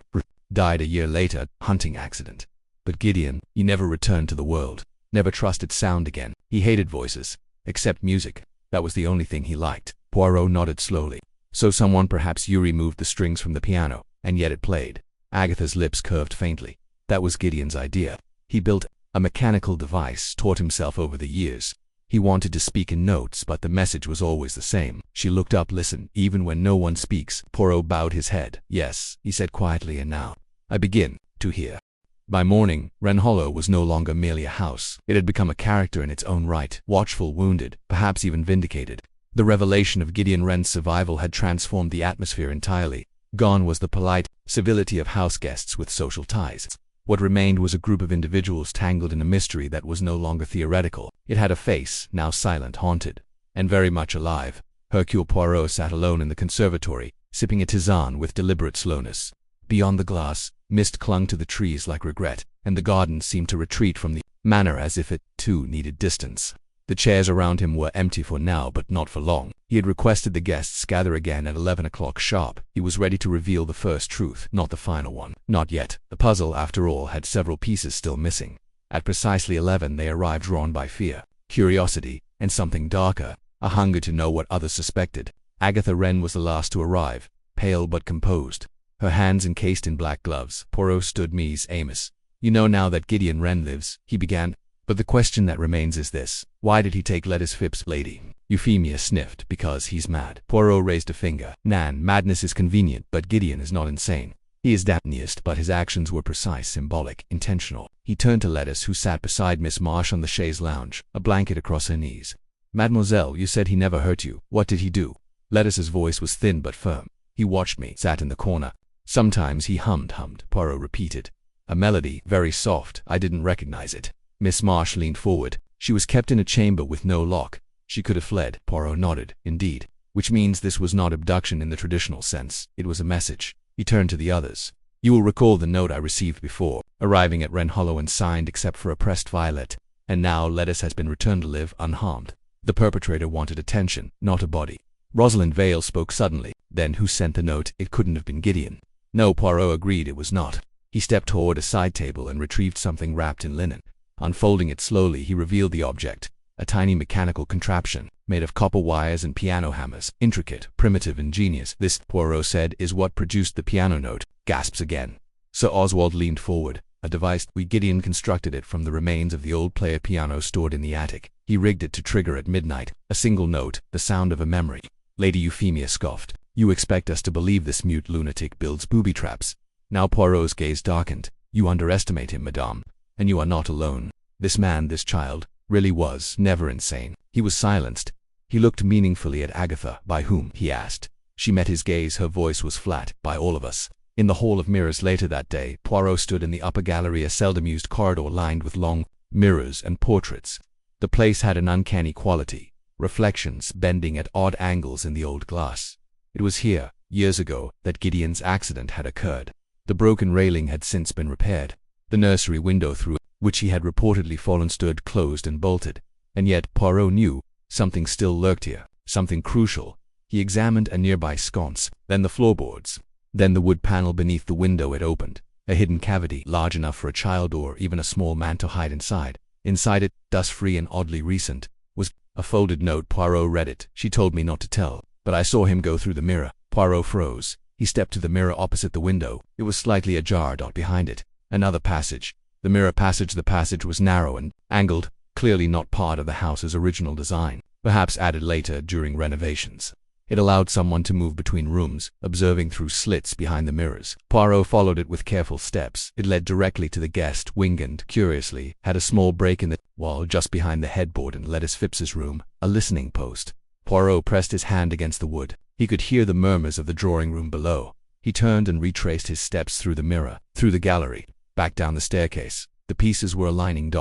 died a year later, hunting accident. But Gideon, he never returned to the world. Never trusted sound again. He hated voices, except music. That was the only thing he liked." Poirot nodded slowly. "So someone, perhaps Yuri, moved the strings from the piano, and yet it played." Agatha's lips curved faintly. "That was Gideon's idea. He built a mechanical device, taught himself over the years. He wanted to speak in notes, but the message was always the same." She looked up. "Listen, even when no one speaks." Poirot bowed his head. "Yes," he said quietly, "and now I begin to hear." By morning, Wren Hollow was no longer merely a house. It had become a character in its own right, watchful, wounded, perhaps even vindicated. The revelation of Gideon Wren's survival had transformed the atmosphere entirely. Gone was the polite civility of house guests with social ties. What remained was a group of individuals tangled in a mystery that was no longer theoretical. It had a face, now silent, haunted, and very much alive. Hercule Poirot sat alone in the conservatory, sipping a tisane with deliberate slowness. Beyond the glass, mist clung to the trees like regret, and the garden seemed to retreat from the manor as if it, too, needed distance. The chairs around him were empty for now, but not for long. He had requested the guests gather again at 11 o'clock sharp. He was ready to reveal the first truth, not the final one. Not yet. The puzzle, after all, had several pieces still missing. At precisely 11 they arrived, drawn by fear, curiosity, and something darker, a hunger to know what others suspected. Agatha Wren was the last to arrive, pale but composed, her hands encased in black gloves. Poirot stood Ms. Amos. "You know now that Gideon Wren lives," he began. "But the question that remains is this. Why did he take Lettice Phipps, Lady?" Euphemia sniffed. "Because he's mad." Poirot raised a finger. "Nan, madness is convenient, but Gideon is not insane. He is damnest, but his actions were precise, symbolic, intentional." He turned to Lettice, who sat beside Miss Marsh on the chaise lounge, a blanket across her knees. "Mademoiselle, you said he never hurt you. What did he do?" Lettice's voice was thin but firm. "He watched me, sat in the corner. Sometimes he hummed," Poirot repeated. "A melody, very soft. I didn't recognize it." Miss Marsh leaned forward. "She was kept in a chamber with no lock. She could have fled." Poirot nodded. "Indeed. Which means this was not abduction in the traditional sense. It was a message." He turned to the others. "You will recall the note I received before, arriving at Wren Hollow and signed except for a pressed violet. And now Lettice has been returned to live unharmed. The perpetrator wanted attention, not a body." Rosalind Vale spoke suddenly. "Then who sent the note? It couldn't have been Gideon." "No," Poirot agreed, "it was not." He stepped toward a side table and retrieved something wrapped in linen. Unfolding it slowly, he revealed the object, a tiny mechanical contraption, made of copper wires and piano hammers, intricate, primitive, ingenious. "This," Poirot said, "is what produced the piano note." Gasps again. Sir Oswald leaned forward. "A device. Gideon constructed it from the remains of the old player piano stored in the attic. He rigged it to trigger at midnight. A single note, the sound of a memory." Lady Euphemia scoffed. "You expect us to believe this mute lunatic builds booby traps?" Now Poirot's gaze darkened. "You underestimate him, madame. And you are not alone. This man, this child, really was never insane." He was silenced. He looked meaningfully at Agatha. "By whom?" he asked. She met his gaze. Her voice was flat. "By all of us." In the Hall of Mirrors later that day, Poirot stood in the upper gallery, a seldom used corridor lined with long mirrors and portraits. The place had an uncanny quality, reflections bending at odd angles in the old glass. It was here, years ago, that Gideon's accident had occurred. The broken railing had since been repaired. The nursery window through which he had reportedly fallen stood closed and bolted. And yet, Poirot knew, something still lurked here, something crucial. He examined a nearby sconce, then the floorboards, then the wood panel beneath the window. It opened, a hidden cavity large enough for a child or even a small man to hide inside. Inside it, dust-free and oddly recent, was a folded note. Poirot read it. "She told me not to tell, but I saw him go through the mirror." Poirot froze. He stepped to the mirror opposite the window. It was slightly ajar. Behind it, another passage. The mirror passage. The passage was narrow and angled, clearly not part of the house's original design, perhaps added later during renovations. It allowed someone to move between rooms, observing through slits behind the mirrors. Poirot followed it with careful steps. It led directly to the guest wing and, curiously, had a small break in the wall just behind the headboard in Lettice Phipps's room, a listening post. Poirot pressed his hand against the wood. He could hear the murmurs of the drawing-room below. He turned and retraced his steps through the mirror, through the gallery, back down the staircase. The pieces were aligning.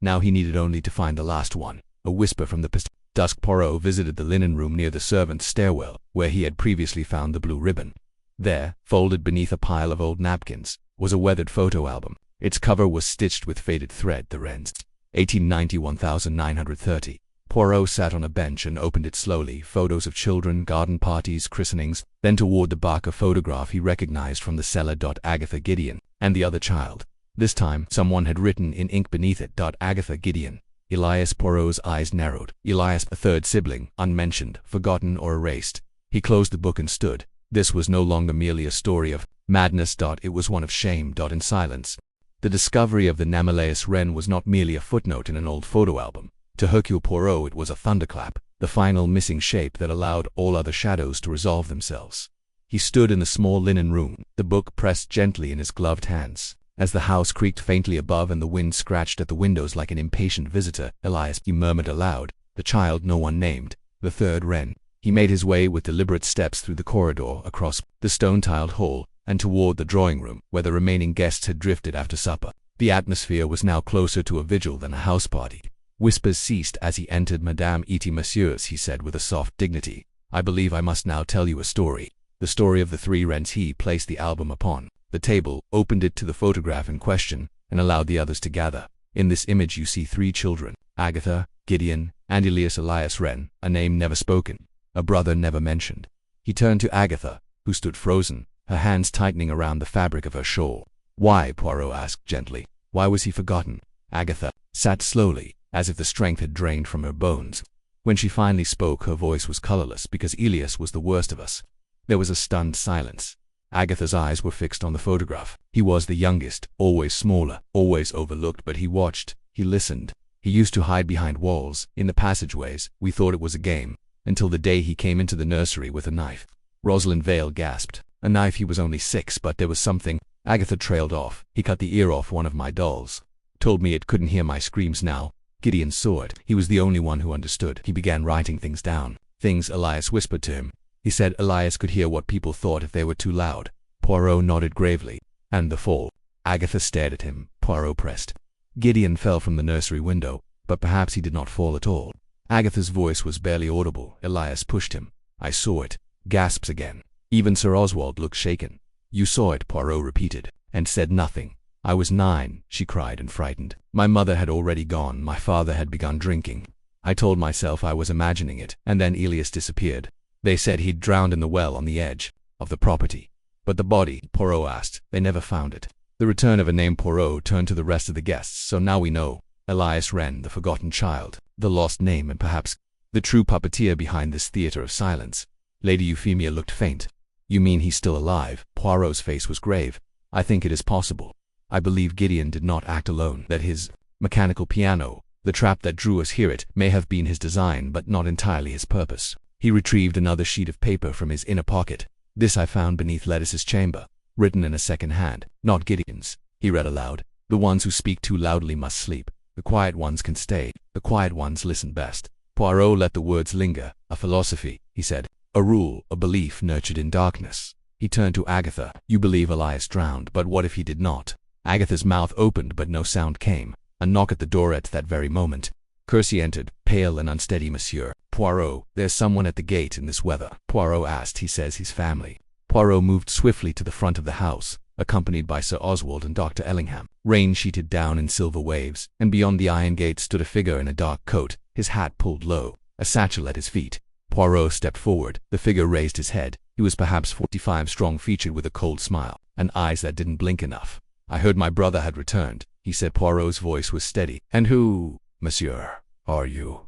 Now he needed only to find the last one. A whisper from the dusk. Poirot visited the linen room near the servants' stairwell, where he had previously found the blue ribbon. There, folded beneath a pile of old napkins, was a weathered photo album. Its cover was stitched with faded thread. The Wrens. 1890-1930. Poirot sat on a bench and opened it slowly. Photos of children, garden parties, christenings. Then toward the back a photograph he recognized from the cellar. Agatha Gideon, and the other child. This time, someone had written in ink beneath it. Agatha Gideon. Elias. Poirot's eyes narrowed. Elias, a third sibling, unmentioned, forgotten or erased. He closed the book and stood. This was no longer merely a story of madness. It was one of shame. In silence. The discovery of the Namaleus wren was not merely a footnote in an old photo album. To Hercule Poirot it was a thunderclap, the final missing shape that allowed all other shadows to resolve themselves. He stood in the small linen room, the book pressed gently in his gloved hands. As the house creaked faintly above and the wind scratched at the windows like an impatient visitor, Elias, he murmured aloud, the child no one named, the third wren. He made his way with deliberate steps through the corridor, across the stone-tiled hall, and toward the drawing-room, where the remaining guests had drifted after supper. The atmosphere was now closer to a vigil than a house party. Whispers ceased as he entered. Madame et Messieurs, he said with a soft dignity, I believe I must now tell you a story. The story of the three wrens. He placed the album upon the table, opened it to the photograph in question, and allowed the others to gather. In this image you see three children, Agatha, Gideon, and Elias Wren, a name never spoken, a brother never mentioned. He turned to Agatha, who stood frozen, her hands tightening around the fabric of her shawl. Why? Poirot asked gently. Why was he forgotten? Agatha sat slowly, as if the strength had drained from her bones. When she finally spoke, her voice was colorless. Because Elias was the worst of us. There was a stunned silence. Agatha's eyes were fixed on the photograph. He was the youngest, always smaller, always overlooked, but he watched, he listened. He used to hide behind walls, in the passageways. We thought it was a game, until the day he came into the nursery with a knife. Rosalind Vale gasped. A knife. He was only 6, but there was something. Agatha trailed off. He cut the ear off one of my dolls. Told me it couldn't hear my screams now. Gideon saw it. He was the only one who understood. He began writing things down. Things Elias whispered to him. He said Elias could hear what people thought if they were too loud. Poirot nodded gravely. And the fall. Agatha stared at him. Poirot pressed. Gideon fell from the nursery window, but perhaps he did not fall at all. Agatha's voice was barely audible. Elias pushed him. I saw it. Gasps again. Even Sir Oswald looked shaken. You saw it, Poirot repeated, and said nothing. I was 9, she cried and frightened. My mother had already gone. My father had begun drinking. I told myself I was imagining it, and then Elias disappeared. They said he'd drowned in the well on the edge of the property. But the body, Poirot asked, they never found it. The return of a name. Poirot turned to the rest of the guests. So now we know. Elias Wren, the forgotten child, the lost name, and perhaps the true puppeteer behind this theater of silence. Lady Euphemia looked faint. You mean he's still alive? Poirot's face was grave. I think it is possible. I believe Gideon did not act alone, that his mechanical piano, the trap that drew us here, it may have been his design but not entirely his purpose. He retrieved another sheet of paper from his inner pocket. This I found beneath Lettice's chamber, written in a second hand, not Gideon's. He read aloud. The ones who speak too loudly must sleep. The quiet ones can stay. The quiet ones listen best. Poirot let the words linger. A philosophy, he said. A rule, a belief nurtured in darkness. He turned to Agatha. You believe Elias drowned, but what if he did not? Agatha's mouth opened but no sound came. A knock at the door at that very moment. Kersey entered, pale and unsteady. Monsieur Poirot, there's someone at the gate in this weather. Poirot asked. He says his family. Poirot moved swiftly to the front of the house, accompanied by Sir Oswald and Dr. Ellingham. Rain sheeted down in silver waves, and beyond the iron gate stood a figure in a dark coat, his hat pulled low, a satchel at his feet. Poirot stepped forward. The figure raised his head. He was perhaps 45, strong-featured with a cold smile, and eyes that didn't blink enough. I heard my brother had returned, he said. Poirot's voice was steady. And who, monsieur, are you?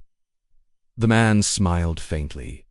The man smiled faintly.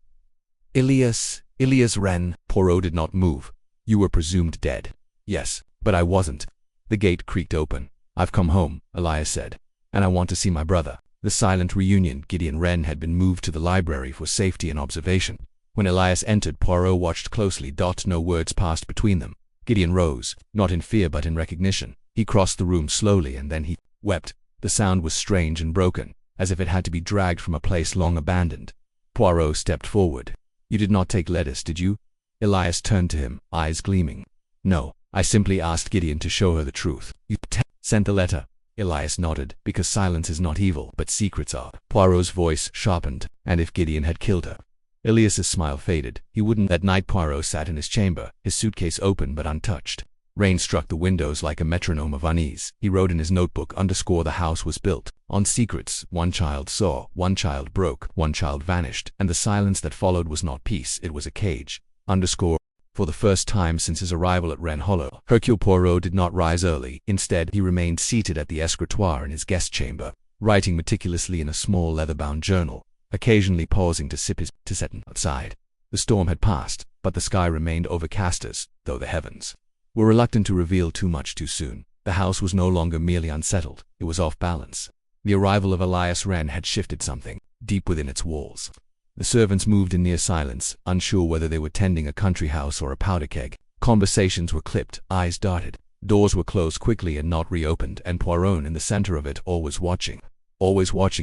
Elias Wren. Poirot did not move. You were presumed dead. Yes, but I wasn't. The gate creaked open. I've come home, Elias said, and I want to see my brother. The silent reunion. Gideon Wren had been moved to the library for safety and observation. When Elias entered, Poirot watched closely. No words passed between them. Gideon rose, not in fear but in recognition. He crossed the room slowly and then he wept. The sound was strange and broken, as if it had to be dragged from a place long abandoned. Poirot stepped forward. You did not take lettuce, did you? Elias turned to him, eyes gleaming. No, I simply asked Gideon to show her the truth. You sent the letter. Elias nodded, because silence is not evil, but secrets are. Poirot's voice sharpened. And if Gideon had killed her? Elias's smile faded. He wouldn't. That night Poirot sat in his chamber, his suitcase open but untouched. Rain struck the windows like a metronome of unease. He wrote in his notebook, the house was built on secrets. One child saw, one child broke, one child vanished, and the silence that followed was not peace, it was a cage. For the first time since his arrival at Wren Hollow, Hercule Poirot did not rise early. Instead, he remained seated at the escritoire in his guest chamber, writing meticulously in a small leather-bound journal, occasionally pausing to sip his tisane outside. The storm had passed, but the sky remained overcast though the heavens were reluctant to reveal too much too soon. The house was no longer merely unsettled, it was off balance. The arrival of Elias Wren had shifted something deep within its walls. The servants moved in near silence, unsure whether they were tending a country house or a powder keg. Conversations were clipped, eyes darted. Doors were closed quickly and not reopened, and Poirot in the center of it, always watching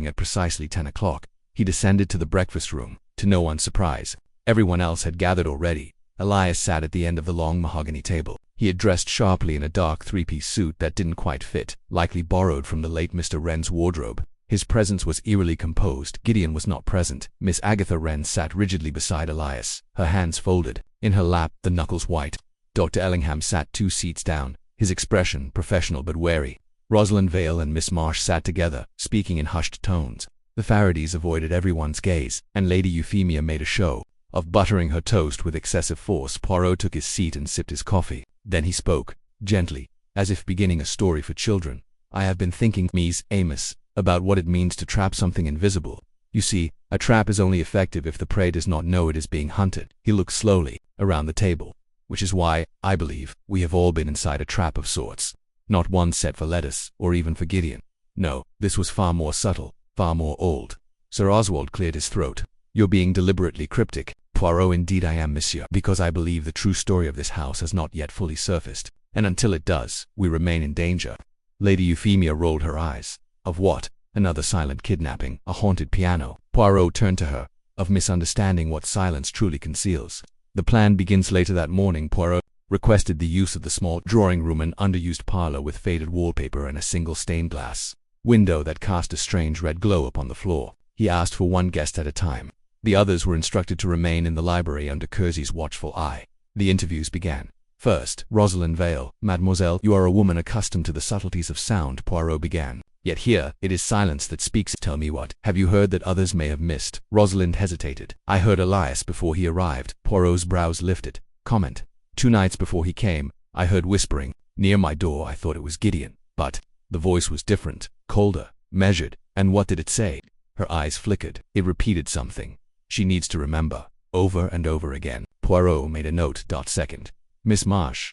at precisely 10 o'clock. He descended to the breakfast room. To no one's surprise, everyone else had gathered already. Elias sat at the end of the long mahogany table. He had dressed sharply in a dark three-piece suit that didn't quite fit, likely borrowed from the late Mr. Wren's wardrobe. His presence was eerily composed. Gideon was not present. Miss Agatha Wren sat rigidly beside Elias, her hands folded. In her lap, the knuckles white. Dr. Ellingham sat 2 seats down, his expression professional but wary. Rosalind Vale and Miss Marsh sat together, speaking in hushed tones. The Faradays avoided everyone's gaze, and Lady Euphemia made a show of buttering her toast with excessive force. Poirot took his seat and sipped his coffee. Then he spoke, gently, as if beginning a story for children. I have been thinking, Ms. Amos, about what it means to trap something invisible. You see, a trap is only effective if the prey does not know it is being hunted. He looked slowly around the table, which is why, I believe, we have all been inside a trap of sorts. Not one set for lettuce, or even for Gideon. No, this was far more subtle, far more old. Sir Oswald cleared his throat. You're being deliberately cryptic. Poirot, indeed I am, monsieur, because I believe the true story of this house has not yet fully surfaced, and until it does, we remain in danger. Lady Euphemia rolled her eyes. Of what? Another silent kidnapping, a haunted piano. Poirot turned to her. Of misunderstanding what silence truly conceals. The plan begins later that morning. Poirot requested the use of the small drawing room, an underused parlor with faded wallpaper and a single stained glass window that cast a strange red glow upon the floor. He asked for 1 guest at a time. The others were instructed to remain in the library under Kersey's watchful eye. The interviews began. First, Rosalind Vale. Mademoiselle, you are a woman accustomed to the subtleties of sound, Poirot began. Yet here, it is silence that speaks. Tell me what have you heard that others may have missed? Rosalind hesitated. I heard Elias before he arrived. Poirot's brows lifted. Comment. 2 nights before he came, I heard whispering. Near my door I thought it was Gideon. But the voice was different, colder, measured. And what did it say? Her eyes flickered. It repeated something she needs to remember, over and over again. Poirot made a note. Second. Miss Marsh,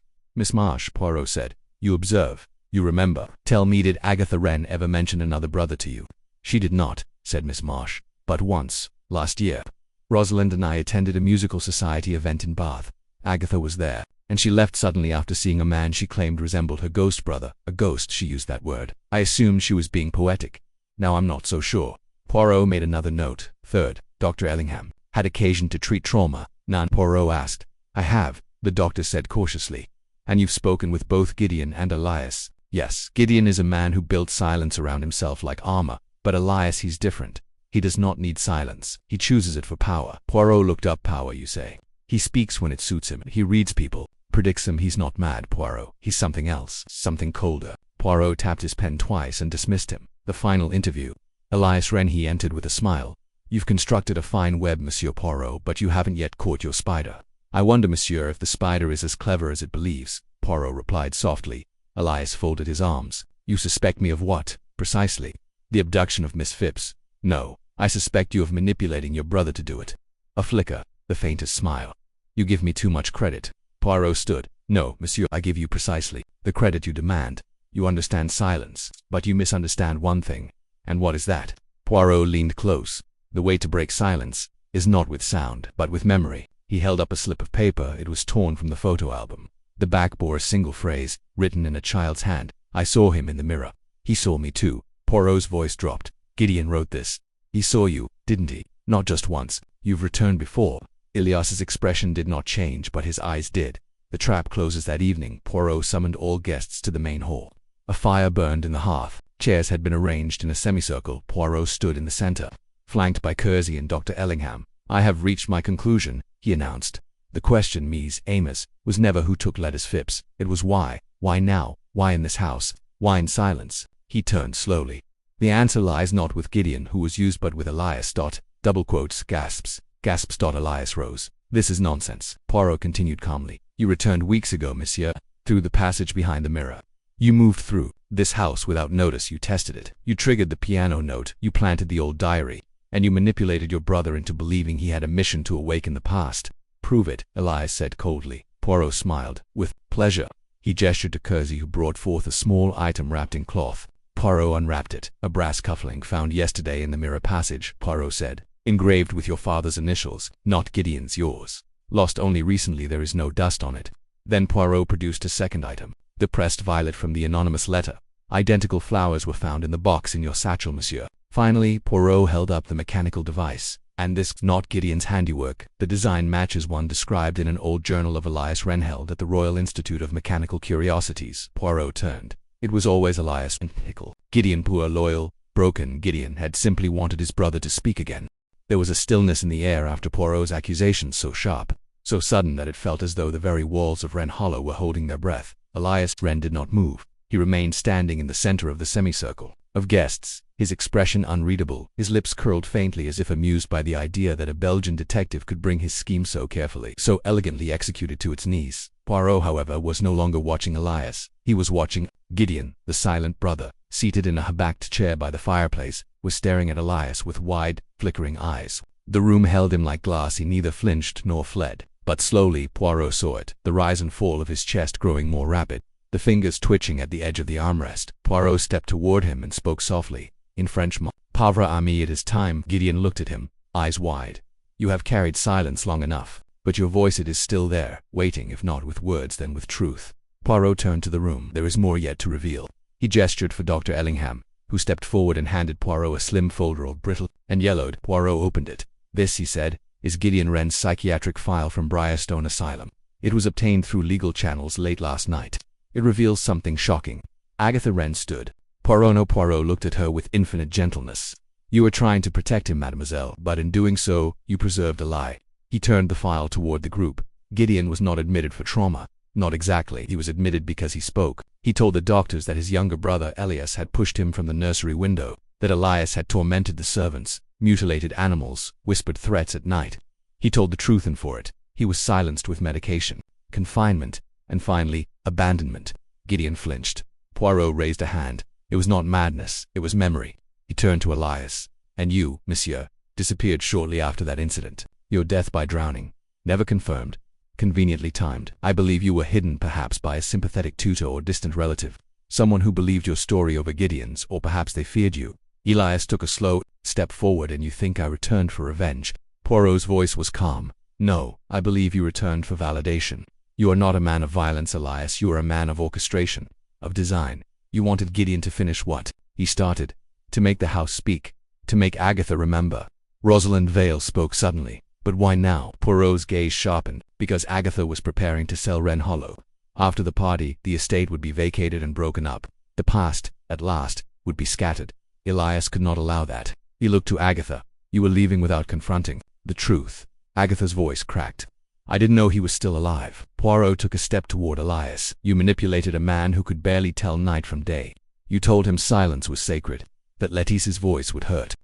Poirot said. You observe. You remember. Tell me, did Agatha Wren ever mention another brother to you? She did not, said Miss Marsh. But once, last year. Rosalind and I attended a musical society event in Bath. Agatha was there, and she left suddenly after seeing a man she claimed resembled her ghost brother. A ghost, she used that word. I assumed she was being poetic. Now I'm not so sure. Poirot made another note. Third. Dr. Ellingham had occasion to treat trauma. None. Poirot asked. I have, the doctor said cautiously. And you've spoken with both Gideon and Elias? Yes. Gideon is a man who built silence around himself like armor, but Elias, he's different. He does not need silence. He chooses it for power. Poirot looked up. Power, you say? He speaks when it suits him. He reads people, predicts them. He's not mad, Poirot. He's something else, something colder. Poirot tapped his pen twice and dismissed him. The final interview. Elias Wren. He entered with a smile. You've constructed a fine web, Monsieur Poirot, but you haven't yet caught your spider. I wonder, monsieur, if the spider is as clever as it believes. Poirot replied softly. Elias folded his arms. You suspect me of what, precisely? The abduction of Miss Phipps? No, I suspect you of manipulating your brother to do it. A flicker, the faintest smile. You give me too much credit. Poirot stood. No, monsieur, I give you precisely the credit you demand. You understand silence, but you misunderstand one thing. And what is that? Poirot leaned close. The way to break silence is not with sound, but with memory. He held up a slip of paper. It was torn from the photo album. The back bore a single phrase, written in a child's hand. I saw him in the mirror. He saw me too. Poirot's voice dropped. Gideon wrote this. He saw you, didn't he? Not just once, You've returned before. Ilias's expression did not change, but his eyes did. The trap closes that evening. Poirot summoned all guests to the main hall. A fire burned in the hearth. Chairs had been arranged in a semicircle. Poirot stood in the center, flanked by Kersey and Dr. Ellingham. I have reached my conclusion, he announced. The question, Mies Amos, was never who took Lettuce Phipps. It was why. Why now? Why in this house? Why in silence? He turned slowly. The answer lies not with Gideon, who was used, but with Elias. Double quotes, gasps. Gasps. Elias rose. This is nonsense. Poirot continued calmly. You returned weeks ago, monsieur, through the passage behind the mirror. You moved through this house without notice. You tested it. You triggered the piano note. You planted the old diary. And you manipulated your brother into believing he had a mission to awaken the past. Prove it, Elias said coldly. Poirot smiled. With pleasure. He gestured to Kersey, who brought forth a small item wrapped in cloth. Poirot unwrapped it. A brass cufflink found yesterday in the mirror passage, Poirot said. Engraved with your father's initials, not Gideon's, yours. Lost only recently. There is no dust on it. Then Poirot produced a second item. The pressed violet from the anonymous letter. Identical flowers were found in the box in your satchel, monsieur. Finally, Poirot held up the mechanical device. And this, not Gideon's handiwork. The design matches one described in an old journal of Elias Wren held at the Royal Institute of Mechanical Curiosities. Poirot turned. It was always Elias and Pickle. Gideon, poor loyal, broken Gideon, had simply wanted his brother to speak again. There was a stillness in the air after Poirot's accusations, so sharp, so sudden that it felt as though the very walls of Wren Hollow were holding their breath. Elias Wren did not move. He remained standing in the center of the semicircle of guests, his expression unreadable, his lips curled faintly as if amused by the idea that a Belgian detective could bring his scheme so carefully, so elegantly executed to its knees. Poirot, however, was no longer watching Elias. He was watching Gideon, the silent brother, seated in a backed chair by the fireplace, was staring at Elias with wide, flickering eyes. The room held him like glass. He neither flinched nor fled. But slowly, Poirot saw it, the rise and fall of his chest growing more rapid, the fingers twitching at the edge of the armrest. Poirot stepped toward him and spoke softly, in French. Pauvre ami, it is time. Gideon looked at him, eyes wide. You have carried silence long enough, but your voice, it is still there, waiting, if not with words, then with truth. Poirot turned to the room. There is more yet to reveal. He gestured for Dr. Ellingham, who stepped forward and handed Poirot a slim folder of brittle and yellowed. Poirot opened it. This, he said, is Gideon Wren's psychiatric file from Briarstone Asylum. It was obtained through legal channels late last night. It reveals something shocking. Agatha Wren stood. Poirot looked at her with infinite gentleness. You were trying to protect him, mademoiselle, but in doing so, you preserved a lie. He turned the file toward the group. Gideon was not admitted for trauma. Not exactly. He was admitted because he spoke. He told the doctors that his younger brother Elias had pushed him from the nursery window, that Elias had tormented the servants, mutilated animals, whispered threats at night. He told the truth, and for it, he was silenced with medication, confinement, and finally, abandonment. Gideon flinched. Poirot raised a hand. It was not madness, it was memory. He turned to Elias. And you, monsieur, disappeared shortly after that incident. Your death by drowning. Never confirmed. Conveniently timed. I believe you were hidden perhaps by a sympathetic tutor or distant relative. Someone who believed your story over Gideon's, or perhaps they feared you. Elias took a slow step forward. And you think I returned for revenge? Poirot's voice was calm. No, I believe you returned for validation. You are not a man of violence, Elias. You are a man of orchestration, of design. You wanted Gideon to finish what he started, to make the house speak, to make Agatha remember. Rosalind Vale spoke suddenly. But why now? Poirot's gaze sharpened. Because Agatha was preparing to sell Wren Hollow. After the party, the estate would be vacated and broken up. The past, at last, would be scattered. Elias could not allow that. He looked to Agatha. You were leaving without confronting the truth. Agatha's voice cracked. I didn't know he was still alive. Poirot took a step toward Elias. You manipulated a man who could barely tell night from day. You told him silence was sacred, that Lettice's voice would hurt.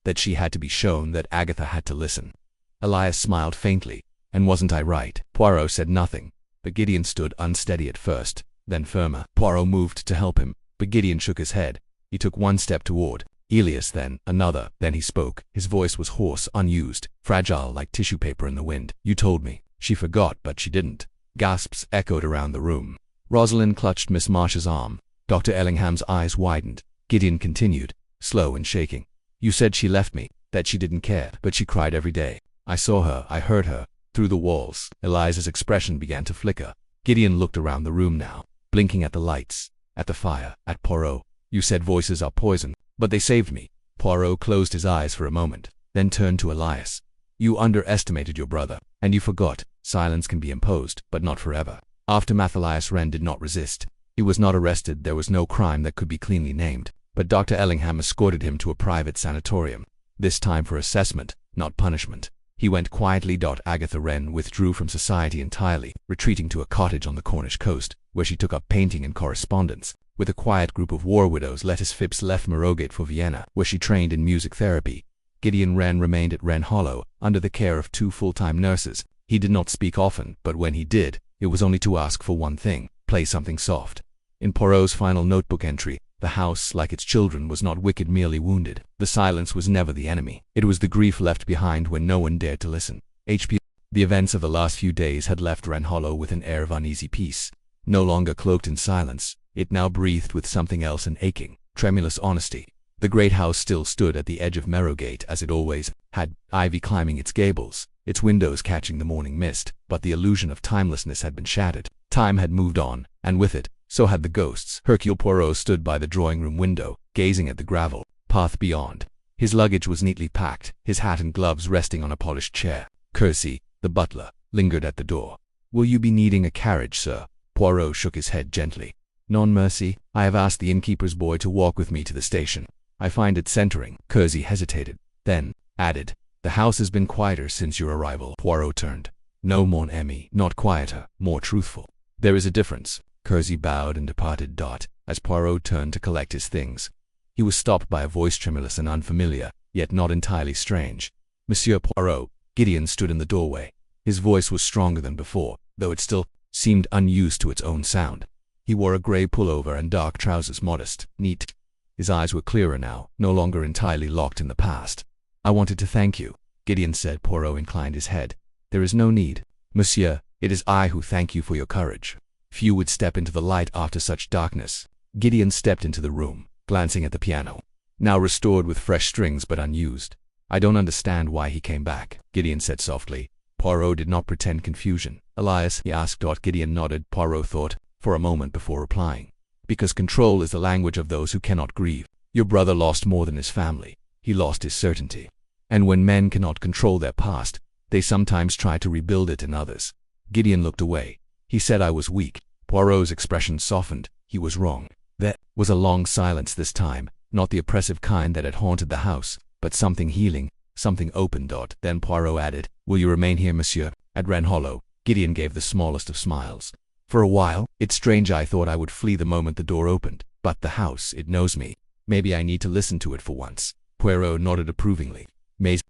That she had to be shown, that Agatha had to listen. Elias smiled faintly. And wasn't I right? Poirot said nothing, but Gideon stood unsteady at first, then firmer. Poirot moved to help him, but Gideon shook his head. He took one step toward Elias, then another. Then he spoke. His voice was hoarse, unused, fragile like tissue paper in the wind. You told me. She forgot, but she didn't. Gasps echoed around the room. Rosalind clutched Miss Marsh's arm. Dr. Ellingham's eyes widened. Gideon continued, slow and shaking. You said she left me, that she didn't care, but she cried every day. I saw her, I heard her, through the walls. Elias's expression began to flicker. Gideon looked around the room now, blinking at the lights, at the fire, at Poirot. You said voices are poison, but they saved me. Poirot closed his eyes for a moment, then turned to Elias. You underestimated your brother, and you forgot. Silence can be imposed, but not forever. Aftermath. Elias Wren did not resist. He was not arrested. There was no crime that could be cleanly named. But Dr. Ellingham escorted him to a private sanatorium, this time for assessment, not punishment. He went quietly. Agatha Wren withdrew from society entirely, retreating to a cottage on the Cornish coast, where she took up painting and correspondence. With a quiet group of war widows, Lettice Phipps left Marrowgate for Vienna, where she trained in music therapy. Gideon Wren remained at Wren Hollow, under the care of 2 full-time nurses. He did not speak often, but when he did, it was only to ask for one thing: play something soft. In Poirot's final notebook entry, the house, like its children, was not wicked, merely wounded. The silence was never the enemy. It was the grief left behind when no one dared to listen. H.P. The events of the last few days had left Wren Hollow with an air of uneasy peace. No longer cloaked in silence, it now breathed with something else, an aching, tremulous honesty. The great house still stood at the edge of Marrowgate as it always had, ivy climbing its gables, its windows catching the morning mist, but the illusion of timelessness had been shattered. Time had moved on, and with it, so had the ghosts. Hercule Poirot stood by the drawing-room window, gazing at the gravel path beyond. His luggage was neatly packed, his hat and gloves resting on a polished chair. Kersey, the butler, lingered at the door. "Will you be needing a carriage, sir?" Poirot shook his head gently. "Non merci. I have asked the innkeeper's boy to walk with me to the station. I find it centering." Kersey hesitated, then added, "The house has been quieter since your arrival." Poirot turned. "No, mon ami, not quieter, more truthful. There is a difference." Kersey bowed and departed. As Poirot turned to collect his things, he was stopped by a voice tremulous and unfamiliar, yet not entirely strange. "Monsieur Poirot." Gideon stood in the doorway. His voice was stronger than before, though it still seemed unused to its own sound. He wore a grey pullover and dark trousers, modest, neat. His eyes were clearer now, no longer entirely locked in the past. "I wanted to thank you," Gideon said. Poirot inclined his head. "There is no need. Monsieur, it is I who thank you for your courage. Few would step into the light after such darkness." Gideon stepped into the room, glancing at the piano, now restored with fresh strings but unused. "I don't understand why he came back," Gideon said softly. Poirot did not pretend confusion. "Elias?" he asked. Gideon nodded. Poirot thought for a moment before replying. "Because control is the language of those who cannot grieve. Your brother lost more than his family. He lost his certainty. And when men cannot control their past, they sometimes try to rebuild it in others." Gideon looked away. "He said I was weak." Poirot's expression softened. He was wrong. There was a long silence this time, not the oppressive kind that had haunted the house, but something healing, something open. Then Poirot added, "Will you remain here, monsieur, at Wren Hollow?" Gideon gave the smallest of smiles. "For a while. It's strange. I thought I would flee the moment the door opened. But the house, it knows me. Maybe I need to listen to it for once." Poirot nodded approvingly.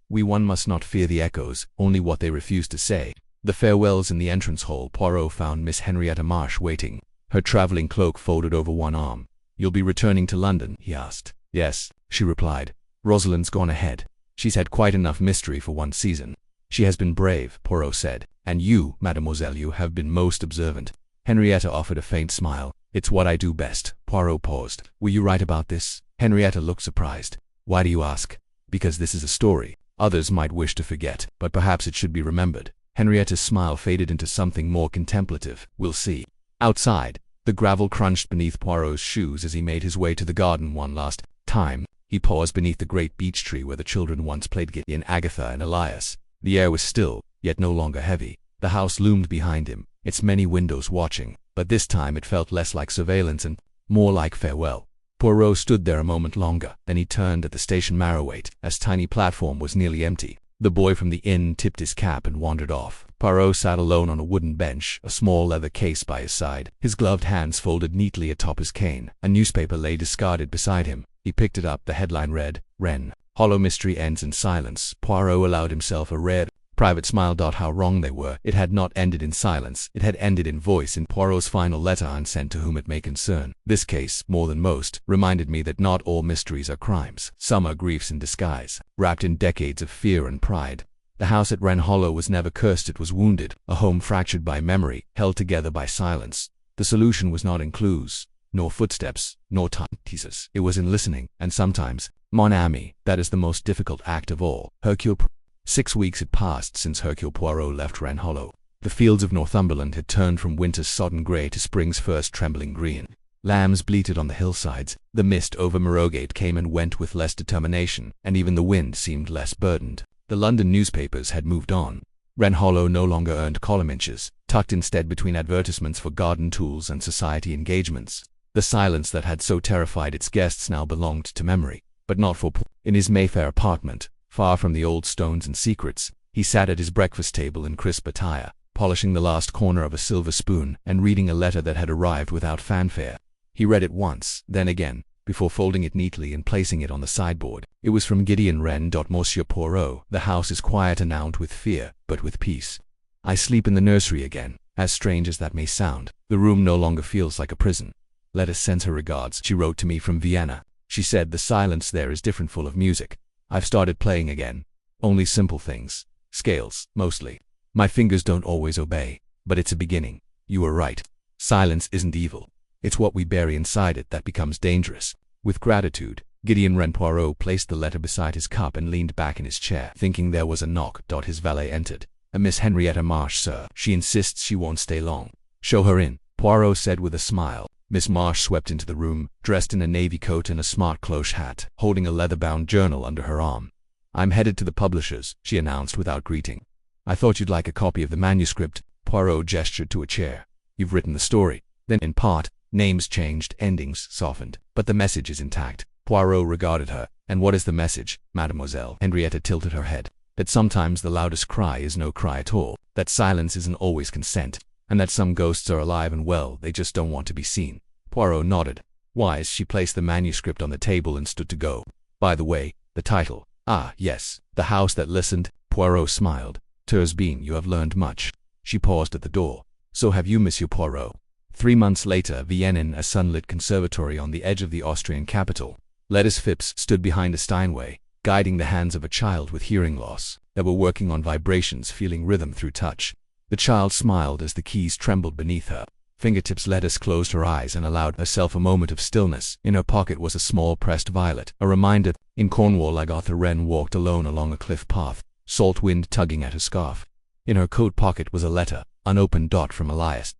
One must not fear the echoes, only what they refuse to say." The farewells in the entrance hall. Poirot found Miss Henrietta Marsh waiting, her travelling cloak folded over one arm. "You'll be returning to London?" he asked. "Yes," she replied. "Rosalind's gone ahead. She's had quite enough mystery for one season." "She has been brave," Poirot said. "And you, mademoiselle, you have been most observant." Henrietta offered a faint smile. "It's what I do best." Poirot paused. "Will you write about this?" Henrietta looked surprised. "Why do you ask?" "Because this is a story. Others might wish to forget, but perhaps it should be remembered." Henrietta's smile faded into something more contemplative. "We'll see." Outside, the gravel crunched beneath Poirot's shoes as he made his way to the garden one last time. He paused beneath the great beech tree where the children once played Gideon, Agatha, and Elias. The air was still, yet no longer heavy. The house loomed behind him, its many windows watching, but this time it felt less like surveillance and more like farewell. Poirot stood there a moment longer, then he turned at the station Marrowgate, as tiny platform was nearly empty. The boy from the inn tipped his cap and wandered off. Poirot sat alone on a wooden bench, a small leather case by his side, his gloved hands folded neatly atop his cane. A newspaper lay discarded beside him. He picked it up. The headline read, "Wren Hollow Mystery Ends in Silence." Poirot allowed himself a rare, private smile. How wrong they were. It had not ended in silence. It had ended in voice, in Poirot's final letter unsent to whom it may concern. "This case, more than most, reminded me that not all mysteries are crimes. Some are griefs in disguise, wrapped in decades of fear and pride. The house at Wren Hollow was never cursed. It was wounded, a home fractured by memory, held together by silence. The solution was not in clues, nor footsteps, nor timepieces. It was in listening, and sometimes, mon ami, that is the most difficult act of all." Hercule Poirot. 6 weeks had passed since Hercule Poirot left Wren Hollow. The fields of Northumberland had turned from winter's sodden grey to spring's first trembling green. Lambs bleated on the hillsides. The mist over Marrowgate came and went with less determination, and even the wind seemed less burdened. The London newspapers had moved on. Wren Hollow no longer earned column inches, tucked instead between advertisements for garden tools and society engagements. The silence that had so terrified its guests now belonged to memory, but not for Poirot. In his Mayfair apartment, far from the old stones and secrets, he sat at his breakfast table in crisp attire, polishing the last corner of a silver spoon and reading a letter that had arrived without fanfare. He read it once, then again, before folding it neatly and placing it on the sideboard. It was from Gideon Wren. Monsieur Poirot, the house is quiet and not with fear, but with peace. I sleep in the nursery again. As strange as that may sound, the room no longer feels like a prison. Let us send her regards. She wrote to me from Vienna. She said the silence there is different, full of music. I've started playing again. Only simple things. Scales, mostly. My fingers don't always obey, but it's a beginning. You were right. Silence isn't evil. It's what we bury inside it that becomes dangerous. With gratitude, Gideon Wren Poirot placed the letter beside his cup and leaned back in his chair, thinking there was a knock. His valet entered. "A Miss Henrietta Marsh, sir. She insists she won't stay long." "Show her in," Poirot said with a smile. Miss Marsh swept into the room, dressed in a navy coat and a smart cloche hat, holding a leather-bound journal under her arm. "I'm headed to the publishers," she announced without greeting. "I thought you'd like a copy of the manuscript." Poirot gestured to a chair. "You've written the story." "Then, in part. Names changed, endings softened, but the message is intact." Poirot regarded her. "And what is the message, mademoiselle?" Henrietta tilted her head. "That sometimes the loudest cry is no cry at all, that silence isn't always consent, and that some ghosts are alive and well, they just don't want to be seen." Poirot nodded. Wise, she placed the manuscript on the table and stood to go. "By the way, the title." "Ah, yes, The House That Listened." Poirot smiled. "Turs bien, you have learned much." She paused at the door. "So have you, Monsieur Poirot." 3 months later, Vienna, in a sunlit conservatory on the edge of the Austrian capital. Lettice Phipps stood behind a Steinway, guiding the hands of a child with hearing loss, that were working on vibrations, feeling rhythm through touch. The child smiled as the keys trembled beneath her fingertips. Lettice closed her eyes and allowed herself a moment of stillness. In her pocket was a small pressed violet, a reminder. In Cornwall, Agatha Wren walked alone along a cliff path, salt wind tugging at her scarf. In her coat pocket was a letter, unopened. From Elias.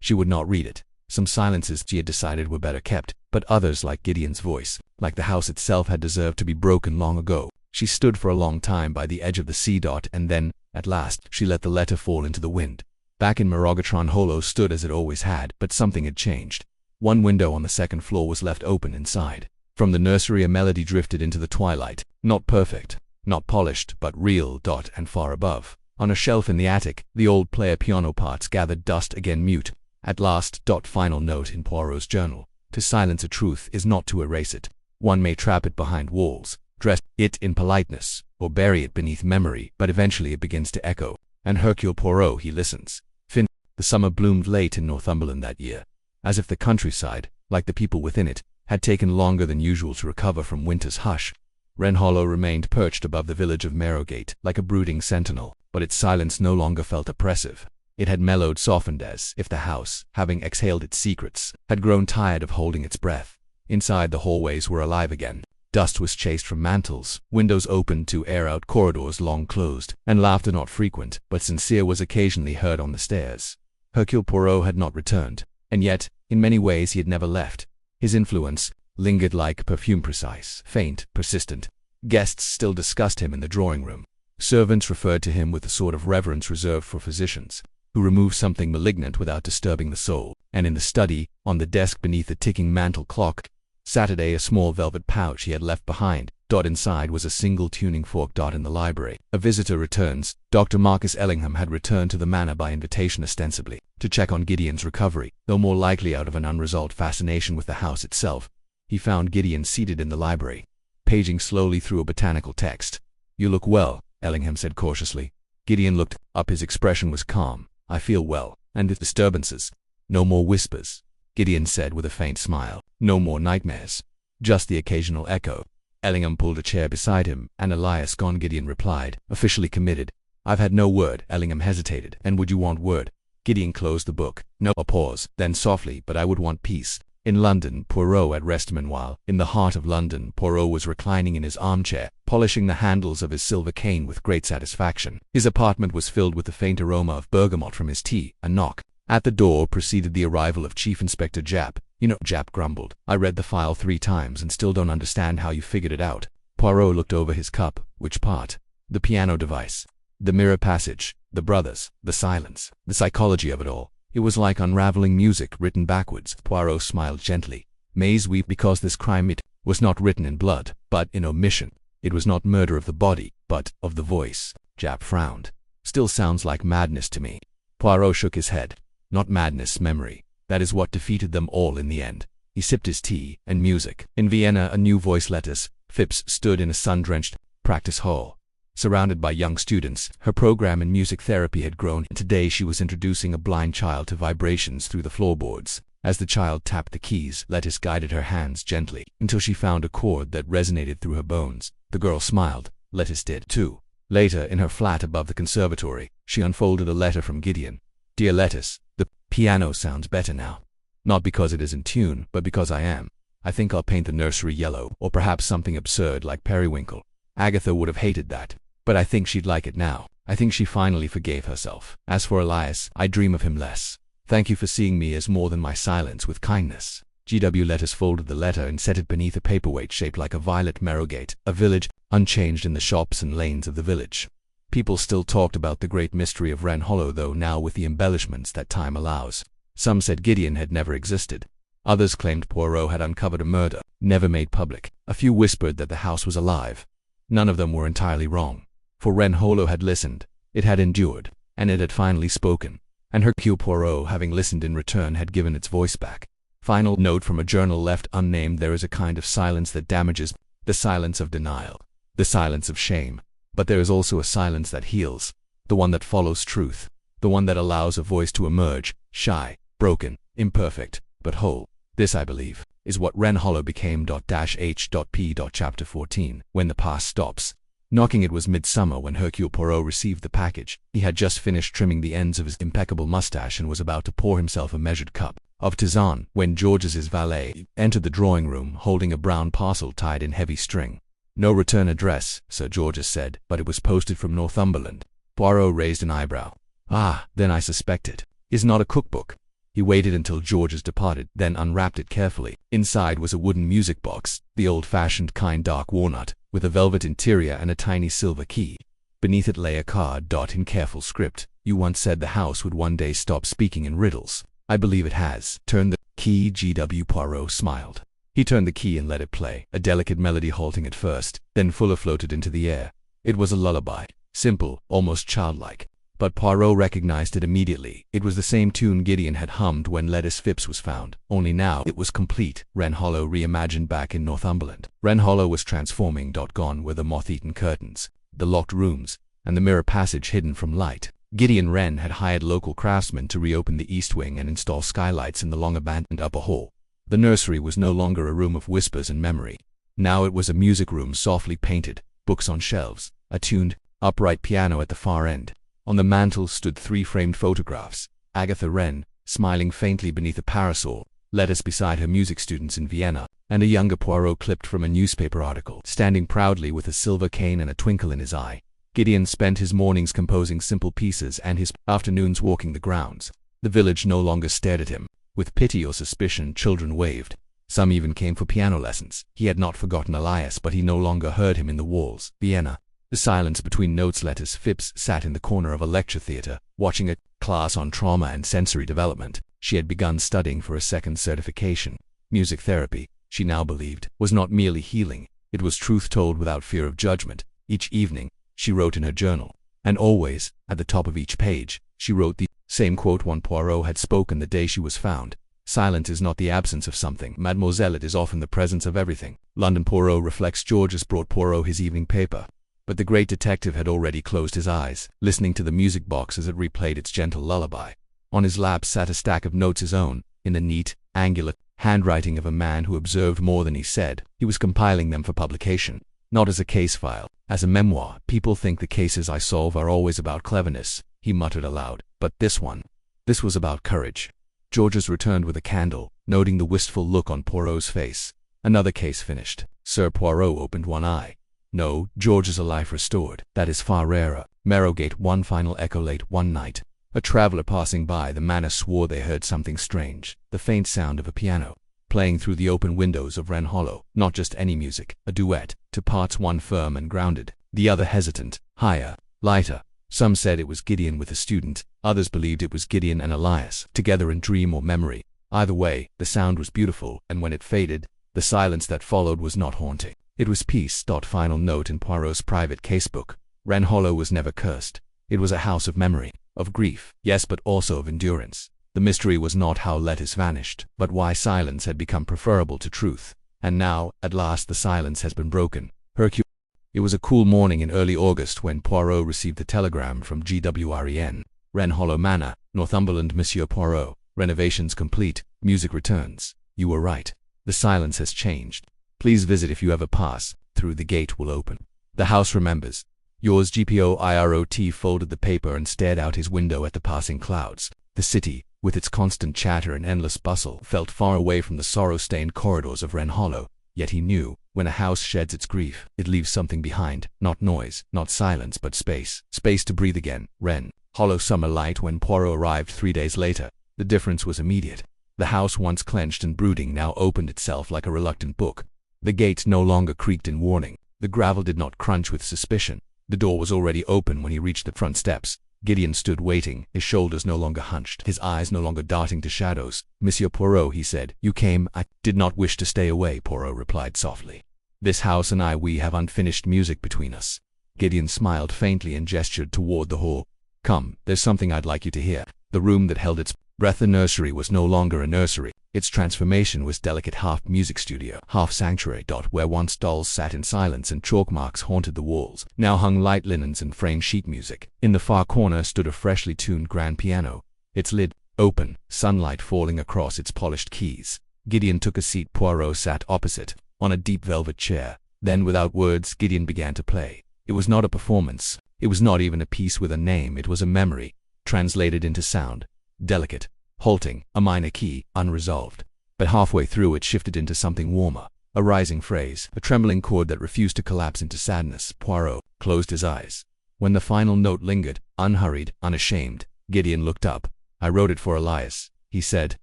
She would not read it. Some silences she had decided were better kept, but others, like Gideon's voice, like the house itself, had deserved to be broken long ago. She stood for a long time by the edge of the sea. And then, at last, she let the letter fall into the wind. Back in Morrogatron, Hollow stood as it always had, but something had changed. One window on the second floor was left open inside. From the nursery a melody drifted into the twilight, not perfect, not polished, but real. And far above, on a shelf in the attic, the old player piano parts gathered dust, again mute. At last. Final note in Poirot's journal. To silence a truth is not to erase it. One may trap it behind walls, dress it in politeness, or bury it beneath memory, but eventually it begins to echo. And Hercule Poirot, he listens. Fin. The summer bloomed late in Northumberland that year, as if the countryside, like the people within it, had taken longer than usual to recover from winter's hush. Wren Hollow remained perched above the village of Marrowgate, like a brooding sentinel, but its silence no longer felt oppressive. It had mellowed, softened, as if the house, having exhaled its secrets, had grown tired of holding its breath. Inside, the hallways were alive again. Dust was chased from mantels, windows opened to air out corridors long closed, and laughter, not frequent but sincere, was occasionally heard on the stairs. Hercule Poirot had not returned, and yet, in many ways he had never left. His influence lingered like perfume, precise, faint, persistent. Guests still discussed him in the drawing-room. Servants referred to him with the sort of reverence reserved for physicians, who remove something malignant without disturbing the soul. And in the study, on the desk beneath the ticking mantel clock, Saturday, a small velvet pouch he had left behind. Inside was a single tuning fork. In the library, a visitor returns. Dr. Marcus Ellingham had returned to the manor by invitation, ostensibly to check on Gideon's recovery, though more likely out of an unresolved fascination with the house itself. He found Gideon seated in the library, paging slowly through a botanical text. "You look well," Ellingham said cautiously. Gideon looked up. His expression was calm. "I feel well. And the disturbances?" "No more whispers," Gideon said with a faint smile. "No more nightmares. Just the occasional echo." Ellingham pulled a chair beside him. "And Elias gone?" Gideon replied, officially committed. "I've had no word." Ellingham hesitated. "And would you want word?" Gideon closed the book. "No." A pause. Then softly, "But I would want peace." In London, Poirot at rest. Meanwhile, in the heart of London, Poirot was reclining in his armchair, polishing the handles of his silver cane with great satisfaction. His apartment was filled with the faint aroma of bergamot from his tea. A knock at the door preceded the arrival of Chief Inspector Japp. "You know," Japp grumbled, "I read the file 3 times and still don't understand how you figured it out." Poirot looked over his cup. "Which part?" The piano device. The mirror passage. The brothers. The silence. The psychology of it all. It was like unraveling music written backwards. Poirot smiled gently. Maze weep because this crime it was not written in blood, but in omission. It was not murder of the body, but of the voice. Japp frowned. Still sounds like madness to me. Poirot shook his head. Not madness, memory. That is what defeated them all in the end. He sipped his tea, and music. In Vienna, a new voice let us. Phipps stood in a sun-drenched practice hall. Surrounded by young students, her program in music therapy had grown, and today she was introducing a blind child to vibrations through the floorboards. As the child tapped the keys, Lettuce guided her hands gently, until she found a chord that resonated through her bones. The girl smiled. Lettuce did, too. Later, in her flat above the conservatory, she unfolded a letter from Gideon. Dear Lettuce, the piano sounds better now. Not because it is in tune, but because I am. I think I'll paint the nursery yellow, or perhaps something absurd like periwinkle. Agatha would have hated that, but I think she'd like it now. I think she finally forgave herself. As for Elias, I dream of him less. Thank you for seeing me as more than my silence with kindness. G.W. Lettuce folded the letter and set it beneath a paperweight shaped like a violet Marrowgate, a village, unchanged in the shops and lanes of the village. People still talked about the great mystery of Wren Hollow, though now with the embellishments that time allows. Some said Gideon had never existed. Others claimed Poirot had uncovered a murder, never made public. A few whispered that the house was alive. None of them were entirely wrong. For Wren Hollow had listened, it had endured, and it had finally spoken. And Hercule Poirot, having listened in return, had given its voice back. Final note from a journal left unnamed: there is a kind of silence that damages, the silence of denial, the silence of shame. But there is also a silence that heals, the one that follows truth, the one that allows a voice to emerge, shy, broken, imperfect, but whole. This, I believe, is what Wren Hollow became. H.P. Chapter 14. When the past stops. Knocking. It was midsummer when Hercule Poirot received the package. He had just finished trimming the ends of his impeccable mustache and was about to pour himself a measured cup of tisane when Georges' valet entered the drawing room holding a brown parcel tied in heavy string. No return address, Sir Georges said, but it was posted from Northumberland. Poirot raised an eyebrow. Ah, then I suspected. Is not a cookbook. He waited until Georges departed, then unwrapped it carefully. Inside was a wooden music box, the old-fashioned kind, dark walnut, with a velvet interior and a tiny silver key. Beneath it lay a card. In careful script. You once said the house would one day stop speaking in riddles. I believe it has. Turn the key. G.W. Poirot smiled. He turned the key and let it play, a delicate melody halting at first, then fuller floated into the air. It was a lullaby, simple, almost childlike. But Poirot recognized it immediately. It was the same tune Gideon had hummed when Lettuce Phipps was found, only now it was complete. Wren Hollow reimagined back in Northumberland. Wren Hollow was transforming. Gone were the moth-eaten curtains, the locked rooms, and the mirror passage hidden from light. Gideon Wren had hired local craftsmen to reopen the east wing and install skylights in the long-abandoned upper hall. The nursery was no longer a room of whispers and memory. Now it was a music room softly painted, books on shelves, a tuned, upright piano at the far end. On the mantel stood 3 framed photographs: Agatha Wren, smiling faintly beneath a parasol, Lettuce beside her music students in Vienna, and a younger Poirot clipped from a newspaper article, standing proudly with a silver cane and a twinkle in his eye. Gideon spent his mornings composing simple pieces and his afternoons walking the grounds. The village no longer stared at him. With pity or suspicion, children waved. Some even came for piano lessons. He had not forgotten Elias, but he no longer heard him in the walls. Vienna. The silence between notes. Lettuce Phipps sat in the corner of a lecture theater, watching a class on trauma and sensory development. She had begun studying for a second certification. Music therapy, she now believed, was not merely healing. It was truth told without fear of judgment. Each evening, she wrote in her journal. And always, at the top of each page, she wrote the same quote one Poirot had spoken the day she was found. Silence is not the absence of something, mademoiselle, it is often the presence of everything. London. Poirot reflects. Georges brought Poirot his evening paper. But the great detective had already closed his eyes, listening to the music box as it replayed its gentle lullaby. On his lap sat a stack of notes, his own, in the neat, angular handwriting of a man who observed more than he said. He was compiling them for publication, not as a case file, as a memoir. People think the cases I solve are always about cleverness, he muttered aloud, but this was about courage. Georges returned with a candle, noting the wistful look on Poirot's face. Another case finished. Sir Poirot opened one eye. No, Georges, a life restored. That is far rarer. Marrowgate. One final echo. Late one night, a traveler passing by the manor swore they heard something strange, the faint sound of a piano, playing through the open windows of Wren Hollow. Not just any music, a duet, to parts one firm and grounded, The other hesitant, higher, lighter. Some said it was Gideon with a student, others believed it was Gideon and Elias, together in dream or memory. Either way, the sound was beautiful, and when it faded, the silence that followed was not haunting. It was peace. Final note in Poirot's private casebook. Wren Hollow was never cursed. It was a house of memory, of grief, yes, but also of endurance. The mystery was not how letters vanished, but why silence had become preferable to truth. And now, at last, the silence has been broken. Hercule. It was a cool morning in early August when Poirot received the telegram from GWREN. Wren Hollow Manor, Northumberland. Monsieur Poirot. Renovations complete. Music returns. You were right. The silence has changed. Please visit if you ever pass. Through the gate will open. The house remembers. Yours GPOIROT folded the paper and stared out his window at the passing clouds. The city, with its constant chatter and endless bustle, felt far away from the sorrow-stained corridors of Wren Hollow. Yet he knew, when a house sheds its grief, it leaves something behind. Not noise, not silence, but space. Space to breathe again. Wren Hollow summer light. When Poirot arrived 3 days later, the difference was immediate. The house, once clenched and brooding, now opened itself like a reluctant book. The gate no longer creaked in warning. The gravel did not crunch with suspicion. The door was already open when he reached the front steps. Gideon stood waiting, his shoulders no longer hunched, his eyes no longer darting to shadows. Monsieur Poirot, he said, you came. I did not wish to stay away, Poirot replied softly. This house and I, we have unfinished music between us. Gideon smiled faintly and gestured toward the hall. Come, there's something I'd like you to hear. The room that held its breath, the nursery, was no longer a nursery. Its transformation was delicate, half music studio, half sanctuary. Where once dolls sat in silence and chalk marks haunted the walls, now hung light linens and framed sheet music. In the far corner stood a freshly tuned grand piano, its lid open, sunlight falling across its polished keys. Gideon took a seat. Poirot sat opposite, on a deep velvet chair. Then, without words, Gideon began to play. It was not a performance. It was not even a piece with a name. It was a memory, translated into sound. Delicate, halting, a minor key, unresolved. But halfway through it shifted into something warmer, a rising phrase, a trembling chord that refused to collapse into sadness. Poirot closed his eyes. When the final note lingered, unhurried, unashamed, Gideon looked up. I wrote it for Elias, he said.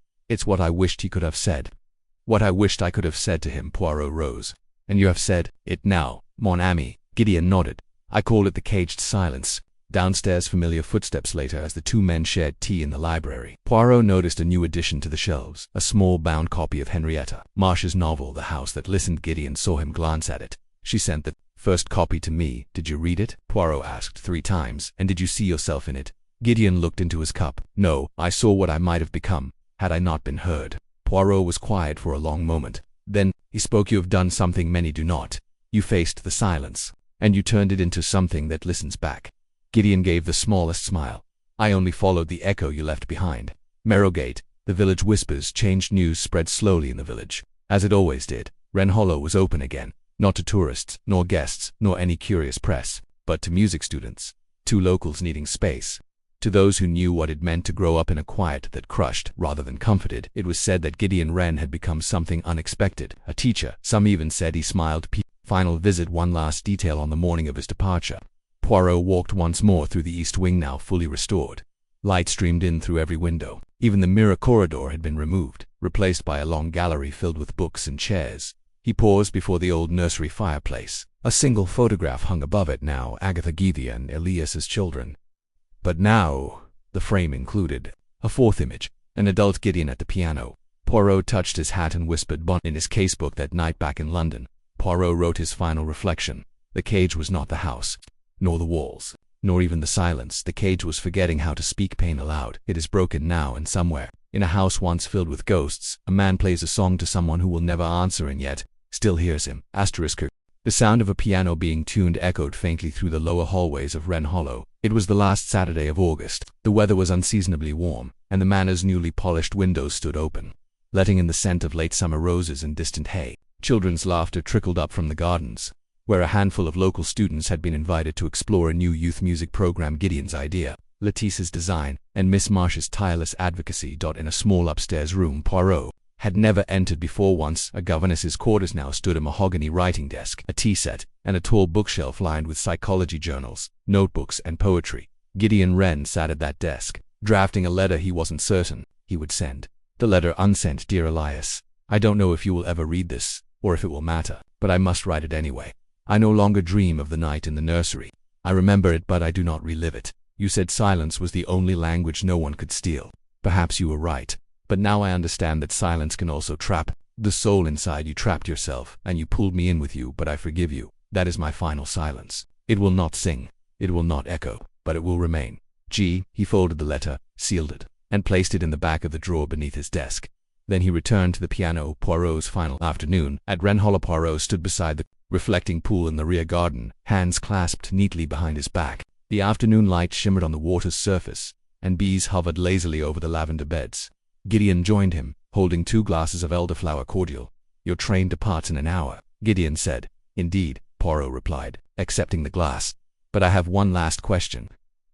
It's what I wished he could have said. What I wished I could have said to him. Poirot rose. And you have said it now, mon ami. Gideon nodded. I call it the caged silence. Downstairs, familiar footsteps later as the two men shared tea in the library. Poirot noticed a new addition to the shelves, a small bound copy of Henrietta Marsh's novel, The House That Listened. Gideon saw him glance at it. She sent the first copy to me. Did you read it? Poirot asked 3 times. And did you see yourself in it? Gideon looked into his cup. No, I saw what I might have become, had I not been heard. Poirot was quiet for a long moment. Then he spoke. You have done something many do not. You faced the silence, and you turned it into something that listens back. Gideon gave the smallest smile. I only followed the echo you left behind. Merrowgate, the village whispers changed. News spread slowly in the village, as it always did. Wren Hollow was open again, not to tourists, nor guests, nor any curious press, but to music students, to locals needing space, to those who knew what it meant to grow up in a quiet that crushed rather than comforted. It was said that Gideon Wren had become something unexpected, a teacher. Some even said he smiled. Final visit. One last detail on the morning of his departure. Poirot walked once more through the east wing, now fully restored. Light streamed in through every window. Even the mirror corridor had been removed, replaced by a long gallery filled with books and chairs. He paused before the old nursery fireplace. A single photograph hung above it now, Agatha Geithia and Elias's children. But now, the frame included a 4th image, an adult Gideon at the piano. Poirot touched his hat and whispered bon in his casebook. That night back in London, Poirot wrote his final reflection. The cage was not the house, nor the walls, nor even the silence. The cage was forgetting how to speak pain aloud. It is broken now, and somewhere, in a house once filled with ghosts, a man plays a song to someone who will never answer and yet still hears him. Asterisk. The sound of a piano being tuned echoed faintly through the lower hallways of Wren Hollow. It was the last Saturday of August. The weather was unseasonably warm, and the manor's newly polished windows stood open, letting in the scent of late summer roses and distant hay. Children's laughter trickled up from the gardens, where a handful of local students had been invited to explore a new youth music program. Gideon's idea, Letitia's design, and Miss Marsh's tireless advocacy. In a small upstairs room Poirot had never entered before. Once a governess's quarters, now stood a mahogany writing desk, a tea set, and a tall bookshelf lined with psychology journals, notebooks, and poetry. Gideon Wren sat at that desk, drafting a letter he wasn't certain he would send. The letter unsent. Dear Elias, I don't know if you will ever read this, or if it will matter, but I must write it anyway. I no longer dream of the night in the nursery. I remember it, but I do not relive it. You said silence was the only language no one could steal. Perhaps you were right. But now I understand that silence can also trap the soul inside. You trapped yourself, and you pulled me in with you, but I forgive you. That is my final silence. It will not sing. It will not echo, but it will remain. G. He folded the letter, sealed it, and placed it in the back of the drawer beneath his desk. Then he returned to the piano. Poirot's final afternoon at Hercule Poirot stood beside the reflecting pool in the rear garden, hands clasped neatly behind his back. The afternoon light shimmered on the water's surface, and bees hovered lazily over the lavender beds. Gideon joined him, holding 2 glasses of elderflower cordial. Your train departs in an hour, Gideon said. Indeed, Poirot replied, accepting the glass. But I have one last question.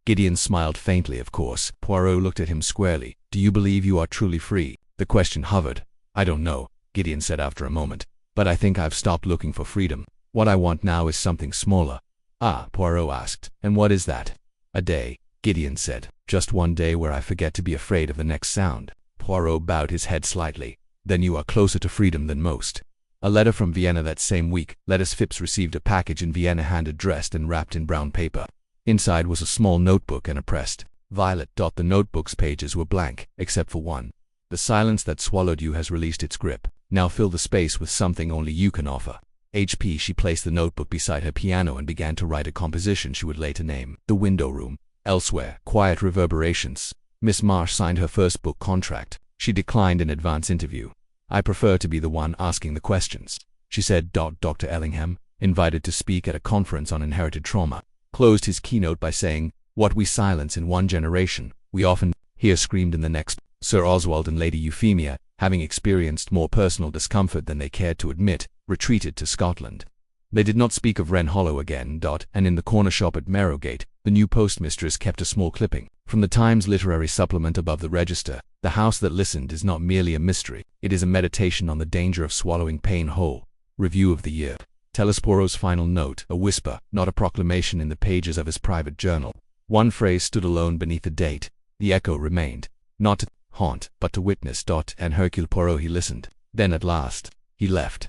Gideon smiled faintly. Of course. Poirot looked at him squarely. Do you believe you are truly free? The question hovered. I don't know, Gideon said after a moment, but I think I've stopped looking for freedom. What I want now is something smaller. Ah, Poirot asked, and what is that? A day, Gideon said. Just one day where I forget to be afraid of the next sound. Poirot bowed his head slightly. Then you are closer to freedom than most. A letter from Vienna that same week. Lettuce Phipps received a package in Vienna, hand-addressed and wrapped in brown paper. Inside was a small notebook and a pressed violet. The notebook's pages were blank, except for one. The silence that swallowed you has released its grip. Now fill the space with something only you can offer. HP. She placed the notebook beside her piano and began to write a composition she would later name The Window Room. Elsewhere, quiet reverberations. Miss Marsh signed her first book contract. She declined an advance interview. I prefer to be the one asking the questions, she said. Dr. Ellingham, invited to speak at a conference on inherited trauma, closed his keynote by saying, what we silence in one generation, we often hear screamed in the next. Sir Oswald and Lady Euphemia, having experienced more personal discomfort than they cared to admit, retreated to Scotland. They did not speak of Wren Hollow again. And in the corner shop at Marrowgate, the new postmistress kept a small clipping from the Times literary supplement above the register. The house that listened is not merely a mystery, it is a meditation on the danger of swallowing pain whole. Review of the year. Tell us Poirot's final note, a whisper, not a proclamation in the pages of his private journal. One phrase stood alone beneath the date. The echo remained, not to haunt, but to witness. And Hercule Poirot, he listened. Then at last, he left.